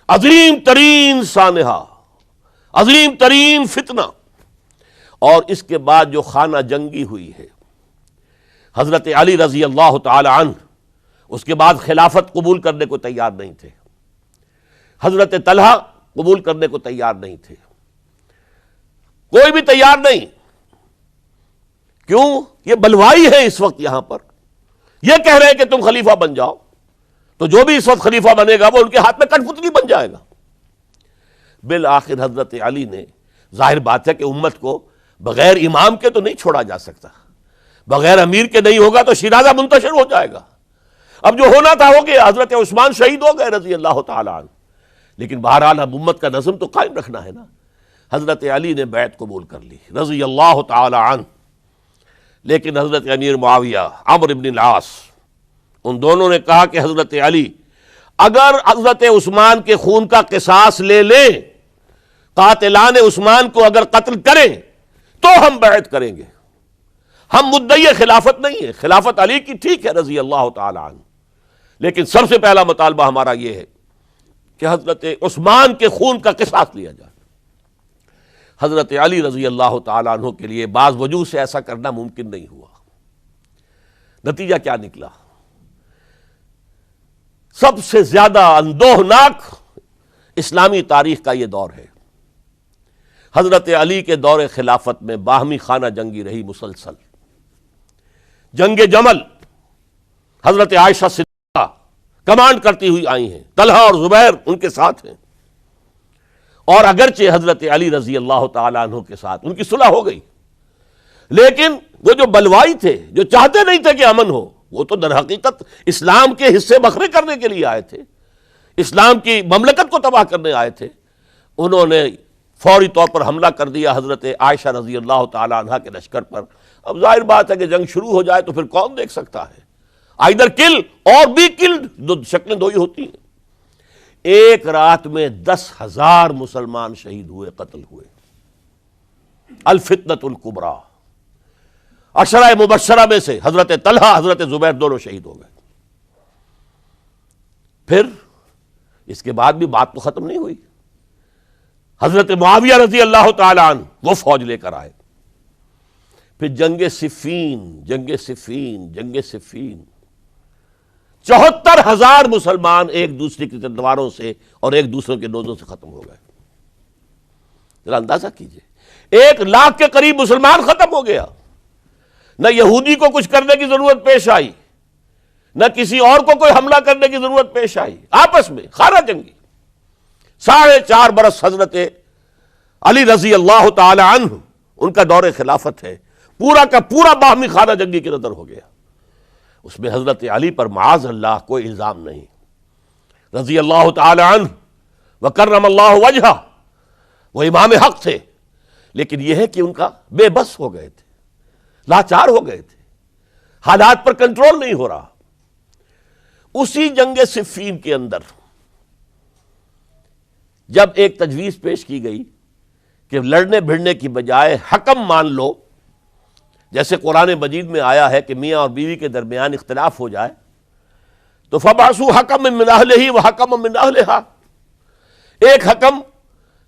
عظیم ترین سانحہ، عظیم ترین فتنہ۔ اور اس کے بعد جو خانہ جنگی ہوئی ہے، حضرت علی رضی اللہ تعالی عنہ اس کے بعد خلافت قبول کرنے کو تیار نہیں تھے، حضرت طلحہ قبول کرنے کو تیار نہیں تھے، کوئی بھی تیار نہیں۔ کیوں؟ یہ بلوائی ہے اس وقت یہاں پر، یہ کہہ رہے ہیں کہ تم خلیفہ بن جاؤ، تو جو بھی اس وقت خلیفہ بنے گا وہ ان کے ہاتھ میں کٹھ پتلی بن جائے گا۔ بالآخر حضرت علی نے، ظاہر بات ہے کہ امت کو بغیر امام کے تو نہیں چھوڑا جا سکتا، بغیر امیر کے نہیں ہوگا تو شیرازہ منتشر ہو جائے گا، اب جو ہونا تھا ہو گیا، حضرت عثمان شہید ہو گئے رضی اللہ تعالی عنہ، لیکن بہرحال اب امت کا نظم تو قائم رکھنا ہے نا۔ حضرت علی نے بیعت قبول کر لی رضی اللہ تعالی عنہ، لیکن حضرت امیر معاویہ، عمرو بن العاص، ان دونوں نے کہا کہ حضرت علی اگر حضرت عثمان کے خون کا قصاص لے لیں، قاتلان عثمان کو اگر قتل کریں تو ہم بیعت کریں گے، ہم مدعی خلافت نہیں ہے، خلافت علی کی ٹھیک ہے رضی اللہ تعالی عنہ، لیکن سب سے پہلا مطالبہ ہمارا یہ ہے کہ حضرت عثمان کے خون کا قصاص لیا جائے۔ حضرت علی رضی اللہ تعالیٰ عنہ کے لیے بعض وجوہ سے ایسا کرنا ممکن نہیں ہوا۔ نتیجہ کیا نکلا؟ سب سے زیادہ اندوہناک اسلامی تاریخ کا یہ دور ہے۔ حضرت علی کے دور خلافت میں باہمی خانہ جنگی رہی مسلسل۔ جنگ جمل حضرت عائشہ صدیقہ کمانڈ کرتی ہوئی آئی ہیں، طلحہ اور زبیر ان کے ساتھ ہیں، اور اگرچہ حضرت علی رضی اللہ تعالیٰ عنہ کے ساتھ ان کی صلح ہو گئی، لیکن وہ جو بلوائی تھے، جو چاہتے نہیں تھے کہ امن ہو، وہ تو در حقیقت اسلام کے حصے بکھرے کرنے کے لیے آئے تھے، اسلام کی مملکت کو تباہ کرنے آئے تھے۔ انہوں نے فوری طور پر حملہ کر دیا حضرت عائشہ رضی اللہ تعالیٰ عنہ کے لشکر پر۔ اب ظاہر بات ہے کہ جنگ شروع ہو جائے تو پھر کون دیکھ سکتا ہے، آئدر کل اور بی کلڈ، دو شکلیں دو ہی ہوتی ہیں۔ ایک رات میں 10,000 مسلمان شہید ہوئے، قتل ہوئے۔ الفتنۃ الکبریٰ، عشرہ مبشرہ میں سے حضرت طلحہ، حضرت زبیر دونوں شہید ہو گئے۔ پھر اس کے بعد بھی بات تو ختم نہیں ہوئی۔ حضرت معاویہ رضی اللہ تعالی عنہ وہ فوج لے کر آئے۔ پھر جنگ صفین، جنگ صفین، جنگ صفین، 74,000 مسلمان ایک دوسرے کی تلواروں سے اور ایک دوسرے کے نوزوں سے ختم ہو گئے۔ ذرا اندازہ کیجئے، 1,00,000 کے قریب مسلمان ختم ہو گیا۔ نہ یہودی کو کچھ کرنے کی ضرورت پیش آئی، نہ کسی اور کو کوئی حملہ کرنے کی ضرورت پیش آئی، آپس میں خانہ جنگی۔ 4.5 برس حضرت علی رضی اللہ تعالی عنہ ان کا دور خلافت ہے، پورا کا پورا باہمی خانہ جنگی کی نظر ہو گیا۔ اس میں حضرت علی پر معاذ اللہ کوئی الزام نہیں، رضی اللہ تعالی عنہ وکرم اللہ وجہہ، وہ امام حق تھے، لیکن یہ ہے کہ ان کا بے بس ہو گئے تھے، لاچار ہو گئے تھے، حالات پر کنٹرول نہیں ہو رہا۔ اسی جنگ صفین کے اندر جب ایک تجویز پیش کی گئی کہ لڑنے بھڑنے کی بجائے حکم مان لو، جیسے قرآن مجید میں آیا ہے کہ میاں اور بیوی کے درمیان اختلاف ہو جائے تو فَبَعْثُوا حَكَمًا مِّنْ أَهْلِهِ وَحَكَمًا مِّنْ أَهْلِهَا، ایک حکم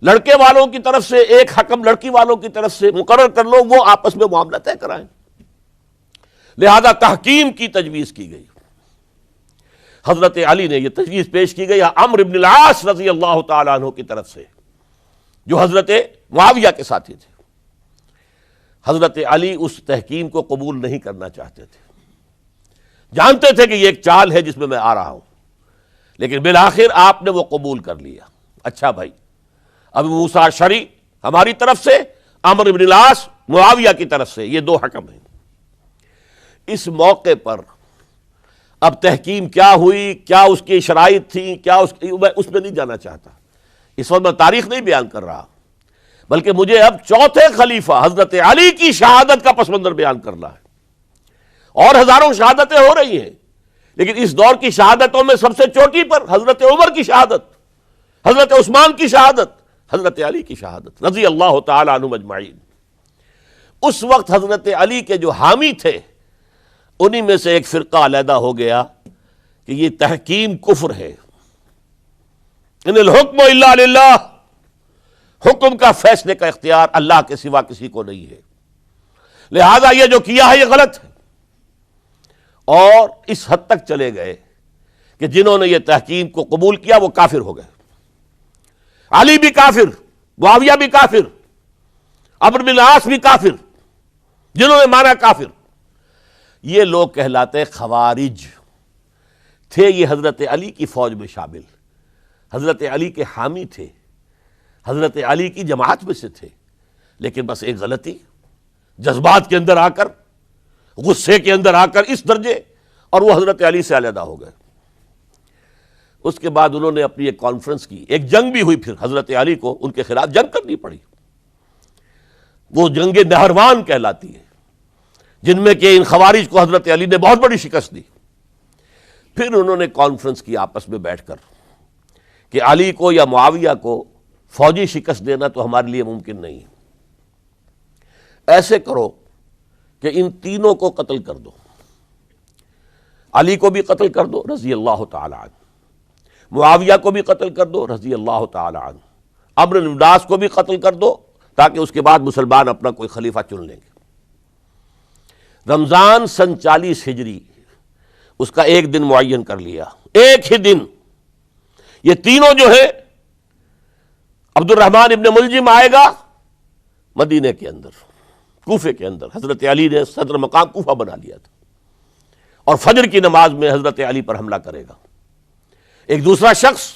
لڑکے والوں کی طرف سے، ایک حکم لڑکی والوں کی طرف سے مقرر کر لو، وہ آپس میں معاملہ طے کرائیں۔ لہذا تحکیم کی تجویز کی گئی۔ حضرت علی نے یہ تجویز پیش کی گئی عمرو بن العاص رضی اللہ تعالیٰ عنہ کی طرف سے، جو حضرت معاویہ کے ساتھی تھے۔ حضرت علی اس تحکیم کو قبول نہیں کرنا چاہتے تھے، جانتے تھے کہ یہ ایک چال ہے جس میں آ رہا ہوں، لیکن بالآخر آپ نے وہ قبول کر لیا۔ اچھا بھائی، ابو موسیٰ اشعری ہماری طرف سے، عمرو بن العاص معاویہ کی طرف سے، یہ 2 حکم ہیں۔ اس موقع پر اب تحکیم کیا ہوئی، کیا اس کی شرائط تھیں، کیا اس میں نہیں جانا چاہتا، اس وقت میں تاریخ نہیں بیان کر رہا، بلکہ مجھے اب چوتھے خلیفہ حضرت علی کی شہادت کا پس منظر بیان کرنا ہے۔ اور ہزاروں شہادتیں ہو رہی ہیں، لیکن اس دور کی شہادتوں میں سب سے چوٹی پر حضرت عمر کی شہادت، حضرت عثمان کی شہادت، حضرت علی کی شہادت رضی اللہ تعالی عنہم اجمعین۔ اس وقت حضرت علی کے جو حامی تھے، انہی میں سے ایک فرقہ علیحدہ ہو گیا کہ یہ تحکیم کفر ہے، ان الحکم الا للہ، حکم کا فیصلے کا اختیار اللہ کے سوا کسی کو نہیں ہے، لہذا یہ جو کیا ہے یہ غلط ہے۔ اور اس حد تک چلے گئے کہ جنہوں نے یہ تحکیم کو قبول کیا وہ کافر ہو گئے، علی بھی کافر، معاویہ بھی کافر، عمرو بن العاص بھی کافر، جنہوں نے مانا کافر۔ یہ لوگ کہلاتے خوارج تھے، یہ حضرت علی کی فوج میں شامل، حضرت علی کے حامی تھے، حضرت علی کی جماعت میں سے تھے، لیکن بس ایک غلطی، جذبات کے اندر آ کر، غصے کے اندر آ کر اس درجے اور وہ حضرت علی سے علیحدہ ہو گئے۔ اس کے بعد انہوں نے اپنی ایک کانفرنس کی، ایک جنگ بھی ہوئی، پھر حضرت علی کو ان کے خلاف جنگ کرنی پڑی، وہ جنگ نہروان کہلاتی ہے، جن میں کہ ان خوارج کو حضرت علی نے بہت بڑی شکست دی۔ پھر انہوں نے کانفرنس کی آپس میں بیٹھ کر کہ علی کو یا معاویہ کو فوجی شکست دینا تو ہمارے لیے ممکن نہیں، ایسے کرو کہ ان تینوں کو قتل کر دو، علی کو بھی قتل کر دو رضی اللہ تعالی عنہ، معاویہ کو بھی قتل کر دو رضی اللہ تعالی عنہ، عمرو بن العاص کو بھی قتل کر دو، تاکہ اس کے بعد مسلمان اپنا کوئی خلیفہ چن لیں گے۔ رمضان سن 40 ہجری اس کا ایک دن معین کر لیا، ایک ہی دن یہ تینوں جو ہے، عبد الرحمن ابن ملجم آئے گا مدینے کے اندر، کوفے کے اندر، حضرت علی نے صدر مقام کوفہ بنا لیا تھا، اور فجر کی نماز میں حضرت علی پر حملہ کرے گا۔ ایک دوسرا شخص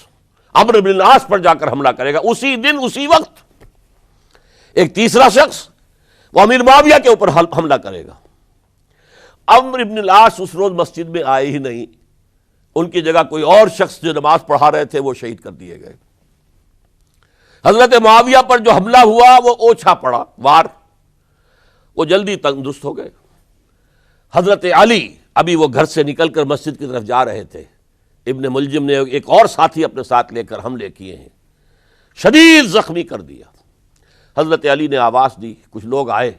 عمرو بن العاص پر جا کر حملہ کرے گا اسی دن اسی وقت۔ ایک تیسرا شخص وہ امیر معاویہ کے اوپر حملہ کرے گا۔ عمرو بن العاص اس روز مسجد میں آئے ہی نہیں، ان کی جگہ کوئی اور شخص جو نماز پڑھا رہے تھے وہ شہید کر دیے گئے۔ حضرت معاویہ پر جو حملہ ہوا وہ اوچھا پڑا وار، وہ جلدی تندرست ہو گئے۔ حضرت علی ابھی وہ گھر سے نکل کر مسجد کی طرف جا رہے تھے، ابن ملجم نے ایک اور ساتھی اپنے ساتھ لے کر حملے کیے ہیں، شدید زخمی کر دیا۔ حضرت علی نے آواز دی، کچھ لوگ آئے،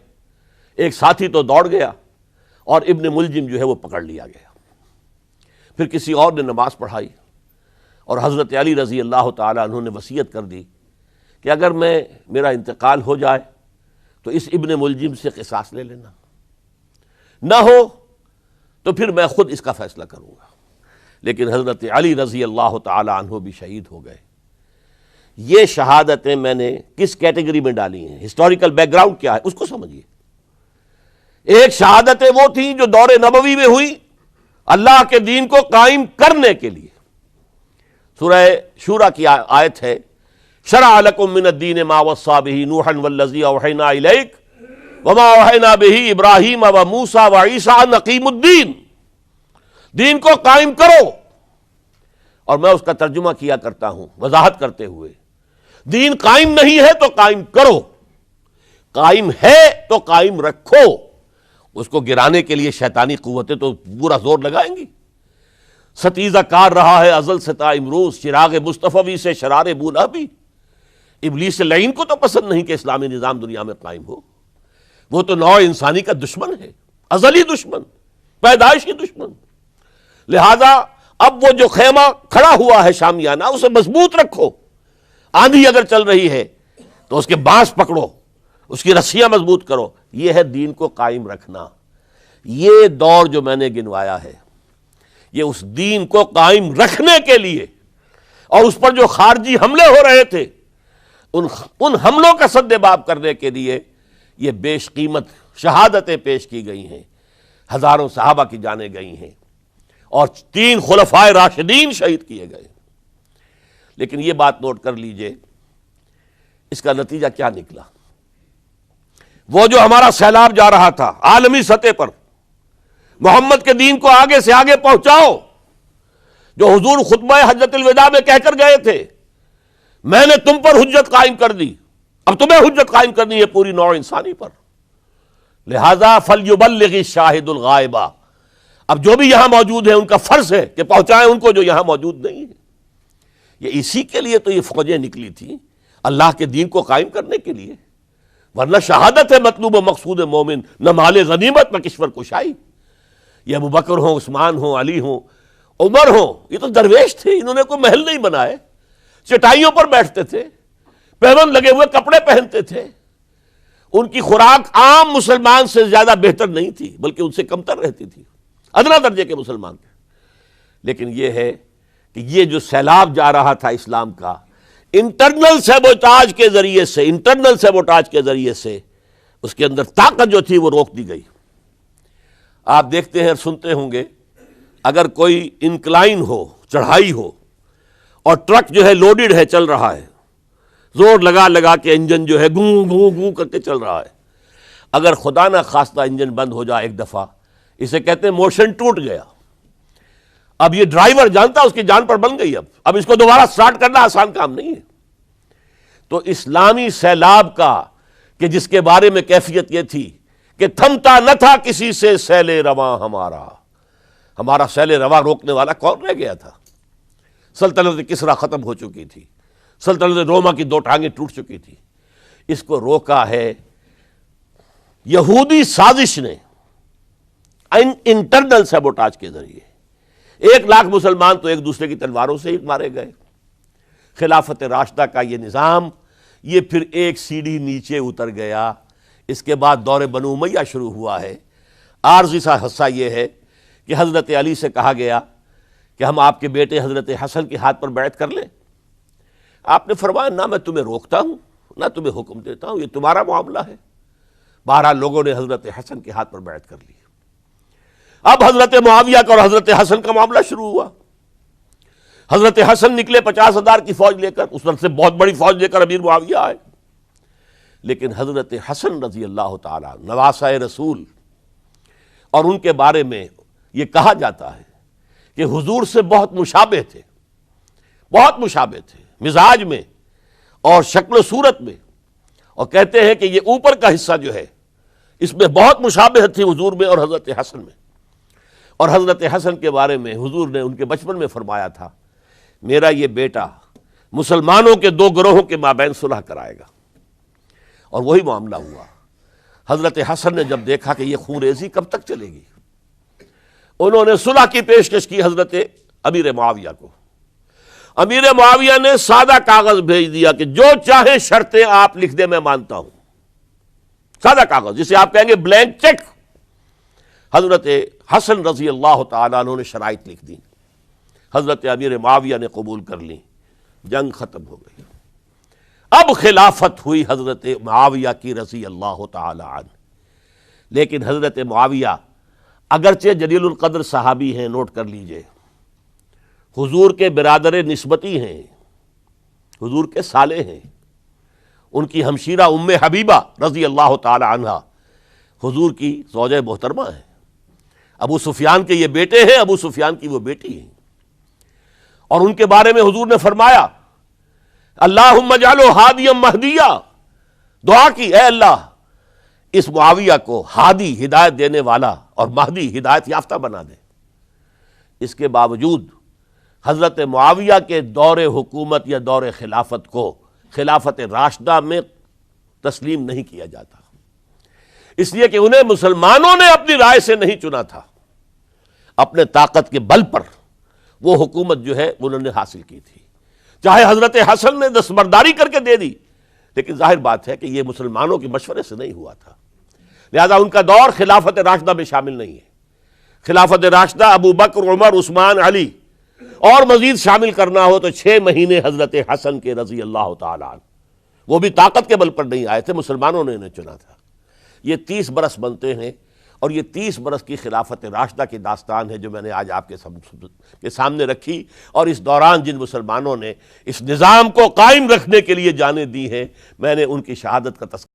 ایک ساتھی تو دوڑ گیا اور ابن ملجم جو ہے وہ پکڑ لیا گیا۔ پھر کسی اور نے نماز پڑھائی، اور حضرت علی رضی اللہ تعالی عنہ نے وصیت کر دی کہ اگر میرا انتقال ہو جائے تو اس ابن ملجم سے قصاص لے لینا، نہ ہو تو پھر میں خود اس کا فیصلہ کروں گا۔ لیکن حضرت علی رضی اللہ تعالی عنہ بھی شہید ہو گئے۔ یہ شہادتیں میں نے کس کیٹیگری میں ڈالی ہیں، ہسٹوریکل بیک گراؤنڈ کیا ہے اس کو سمجھیے۔ ایک شہادتیں وہ تھیں جو دور نبوی میں ہوئی اللہ کے دین کو قائم کرنے کے لیے۔ سورہ شورى کی آیت ہے، شرع لکم من الدین ما وصى به نوحا والذی اوحینا الیک وما اوحینا به ابراہیم وموسیٰ وعیسیٰ ان اقیموا الدین، دین کو قائم کرو۔ اور میں اس کا ترجمہ کیا کرتا ہوں وضاحت کرتے ہوئے، دین قائم نہیں ہے تو قائم کرو، قائم ہے تو قائم رکھو۔ اس کو گرانے کے لیے شیطانی قوتیں تو پورا زور لگائیں گی۔ ستیزہ کار رہا ہے ازل سے تا امروز، چراغ مصطفی سے شرار بولا بھی۔ ابلیس لعین کو تو پسند نہیں کہ اسلامی نظام دنیا میں قائم ہو، وہ تو نوع انسانی کا دشمن ہے، ازلی دشمن، پیدائشی دشمن۔ لہذا اب وہ جو خیمہ کھڑا ہوا ہے شامیانہ، اسے مضبوط رکھو۔ آندھی اگر چل رہی ہے تو اس کے بانس پکڑو، اس کی رسیاں مضبوط کرو۔ یہ ہے دین کو قائم رکھنا۔ یہ دور جو میں نے گنوایا ہے یہ اس دین کو قائم رکھنے کے لیے، اور اس پر جو خارجی حملے ہو رہے تھے ان حملوں کا سدباب کرنے کے لیے یہ بیش قیمت شہادتیں پیش کی گئی ہیں، ہزاروں صحابہ کی جانیں گئی ہیں، اور 3 خلفائے راشدین شہید کیے گئے۔ لیکن یہ بات نوٹ کر لیجئے، اس کا نتیجہ کیا نکلا؟ وہ جو ہمارا سیلاب جا رہا تھا عالمی سطح پر، محمد کے دین کو آگے سے آگے پہنچاؤ، جو حضور خطبہ حجۃ الوداع میں کہہ کر گئے تھے، میں نے تم پر حجت قائم کر دی، اب تمہیں حجت قائم کرنی ہے پوری نوع انسانی پر، لہذا فلیبلغ الشاہد الغائب، اب جو بھی یہاں موجود ہیں ان کا فرض ہے کہ پہنچائیں ان کو جو یہاں موجود نہیں ہے۔ یہ اسی کے لیے تو یہ فوجیں نکلی تھیں، اللہ کے دین کو قائم کرنے کے لیے، ورنہ شہادت ہے مطلوب و مقصود مومن، نہ مال غنیمت نہ کشور کشائی۔ یہ ابو بکر ہوں، عثمان ہوں، علی ہوں، عمر ہوں، یہ تو درویش تھے، انہوں نے کوئی محل نہیں بنائے، چٹائیوں پر بیٹھتے تھے، پیون لگے ہوئے کپڑے پہنتے تھے، ان کی خوراک عام مسلمان سے زیادہ بہتر نہیں تھی بلکہ ان سے کمتر رہتی تھی، ادنا درجے کے مسلمان تھے۔ لیکن یہ ہے کہ یہ جو سیلاب جا رہا تھا اسلام کا، انٹرنل سیبوٹاج کے ذریعے سے اس کے اندر طاقت جو تھی وہ روک دی گئی۔ آپ دیکھتے ہیں اور سنتے ہوں گے، اگر کوئی انکلائن ہو، چڑھائی ہو، اور ٹرک جو ہے لوڈڈ ہے، چل رہا ہے، زور لگا لگا کے انجن جو ہے گوں گوں گوں کر کے چل رہا ہے، اگر خدا نہ خواستہ انجن بند ہو جائے ایک دفعہ، اسے کہتے ہیں موشن ٹوٹ گیا، اب یہ ڈرائیور جانتا اس کی جان پر بن گئی، اب اس کو دوبارہ سٹارٹ کرنا آسان کام نہیں ہے۔ تو اسلامی سیلاب کا کہ جس کے بارے میں کیفیت یہ تھی کہ تھمتا نہ تھا کسی سے سیل رواں ہمارا سیل رواں روکنے والا کون رہ گیا تھا؟ سلطنت کسریٰ ختم ہو چکی تھی، سلطنت روما کی دو ٹانگیں ٹوٹ چکی تھی۔ اس کو روکا ہے یہودی سازش نے انٹرنل سیبوٹاج کے ذریعے۔ 1,00,000 مسلمان تو ایک دوسرے کی تلواروں سے ہی مارے گئے۔ خلافت راشدہ کا یہ نظام یہ پھر ایک سیڑھی نیچے اتر گیا۔ اس کے بعد دور بنو امیہ شروع ہوا ہے۔ عارضی سا حصہ یہ ہے کہ حضرت علی سے کہا گیا کہ ہم آپ کے بیٹے حضرت حسن کے ہاتھ پر بیعت کر لیں۔ آپ نے فرمایا نہ میں تمہیں روکتا ہوں نہ تمہیں حکم دیتا ہوں، یہ تمہارا معاملہ ہے۔ بہرحال لوگوں نے حضرت حسن کے ہاتھ پر بیعت کر لی۔ اب حضرت معاویہ کا اور حضرت حسن کا معاملہ شروع ہوا۔ حضرت حسن نکلے 50,000 کی فوج لے کر، اس وقت سے بہت بڑی فوج لے کر امیر معاویہ آئے، لیکن حضرت حسن رضی اللہ تعالیٰ نواسہ رسول، اور ان کے بارے میں یہ کہا جاتا ہے کہ حضور سے بہت مشابہ تھے، بہت مشابہ تھے مزاج میں اور شکل و صورت میں، اور کہتے ہیں کہ یہ اوپر کا حصہ جو ہے اس میں بہت مشابہت تھی حضور میں اور حضرت حسن میں۔ اور حضرت حسن کے بارے میں حضور نے ان کے بچپن میں فرمایا تھا میرا یہ بیٹا مسلمانوں کے دو گروہوں کے مابین صلح کرائے گا، اور وہی معاملہ ہوا۔ حضرت حسن نے جب دیکھا کہ یہ خون ریزی کب تک چلے گی، انہوں نے صلح کی پیشکش کی حضرت امیر معاویہ کو۔ امیر معاویہ نے سادہ کاغذ بھیج دیا کہ جو چاہیں شرطیں آپ لکھ دیں میں مانتا ہوں، سادہ کاغذ جسے آپ کہیں گے بلینک چیک۔ حضرت حسن رضی اللہ تعالیٰ عنہ نے شرائط لکھ دی، حضرت امیر معاویہ نے قبول کر لی، جنگ ختم ہو گئی۔ اب خلافت ہوئی حضرت معاویہ کی رضی اللہ تعالیٰ عنہ۔ لیکن حضرت معاویہ اگرچہ جلیل القدر صحابی ہیں، نوٹ کر لیجئے، حضور کے برادر نسبتی ہیں، حضور کے سالے ہیں، ان کی ہمشیرہ ام حبیبہ رضی اللہ تعالی عنہا حضور کی زوجہ محترمہ ہیں، ابو سفیان کے یہ بیٹے ہیں، ابو سفیان کی وہ بیٹی ہیں، اور ان کے بارے میں حضور نے فرمایا اللہم اجعلہ ہادیا مہدیا، دعا کی اے اللہ اس معاویہ کو ہادی ہدایت دینے والا اور مہدی ہدایت یافتہ بنا دے۔ اس کے باوجود حضرت معاویہ کے دور حکومت یا دور خلافت کو خلافت راشدہ میں تسلیم نہیں کیا جاتا، اس لیے کہ انہیں مسلمانوں نے اپنی رائے سے نہیں چنا تھا، اپنے طاقت کے بل پر وہ حکومت جو ہے انہوں نے حاصل کی تھی۔ چاہے حضرت حسن نے دستبرداری کر کے دے دی، لیکن ظاہر بات ہے کہ یہ مسلمانوں کے مشورے سے نہیں ہوا تھا، لہذا ان کا دور خلافت راشدہ میں شامل نہیں ہے۔ خلافت راشدہ ابو بکر، عمر، عثمان، علی اور مزید شامل کرنا ہو تو 6 مہینے حضرت حسن کے رضی اللہ تعالیٰ عنہ، وہ بھی طاقت کے بل پر نہیں آئے تھے، مسلمانوں نے انہیں چنا تھا۔ یہ 30 برس بنتے ہیں، اور یہ 30 برس کی خلافت راشدہ کی داستان ہے جو میں نے آج آپ کے سامنے رکھی، اور اس دوران جن مسلمانوں نے اس نظام کو قائم رکھنے کے لیے جانیں دی ہیں، میں نے ان کی شہادت کا تذکرہ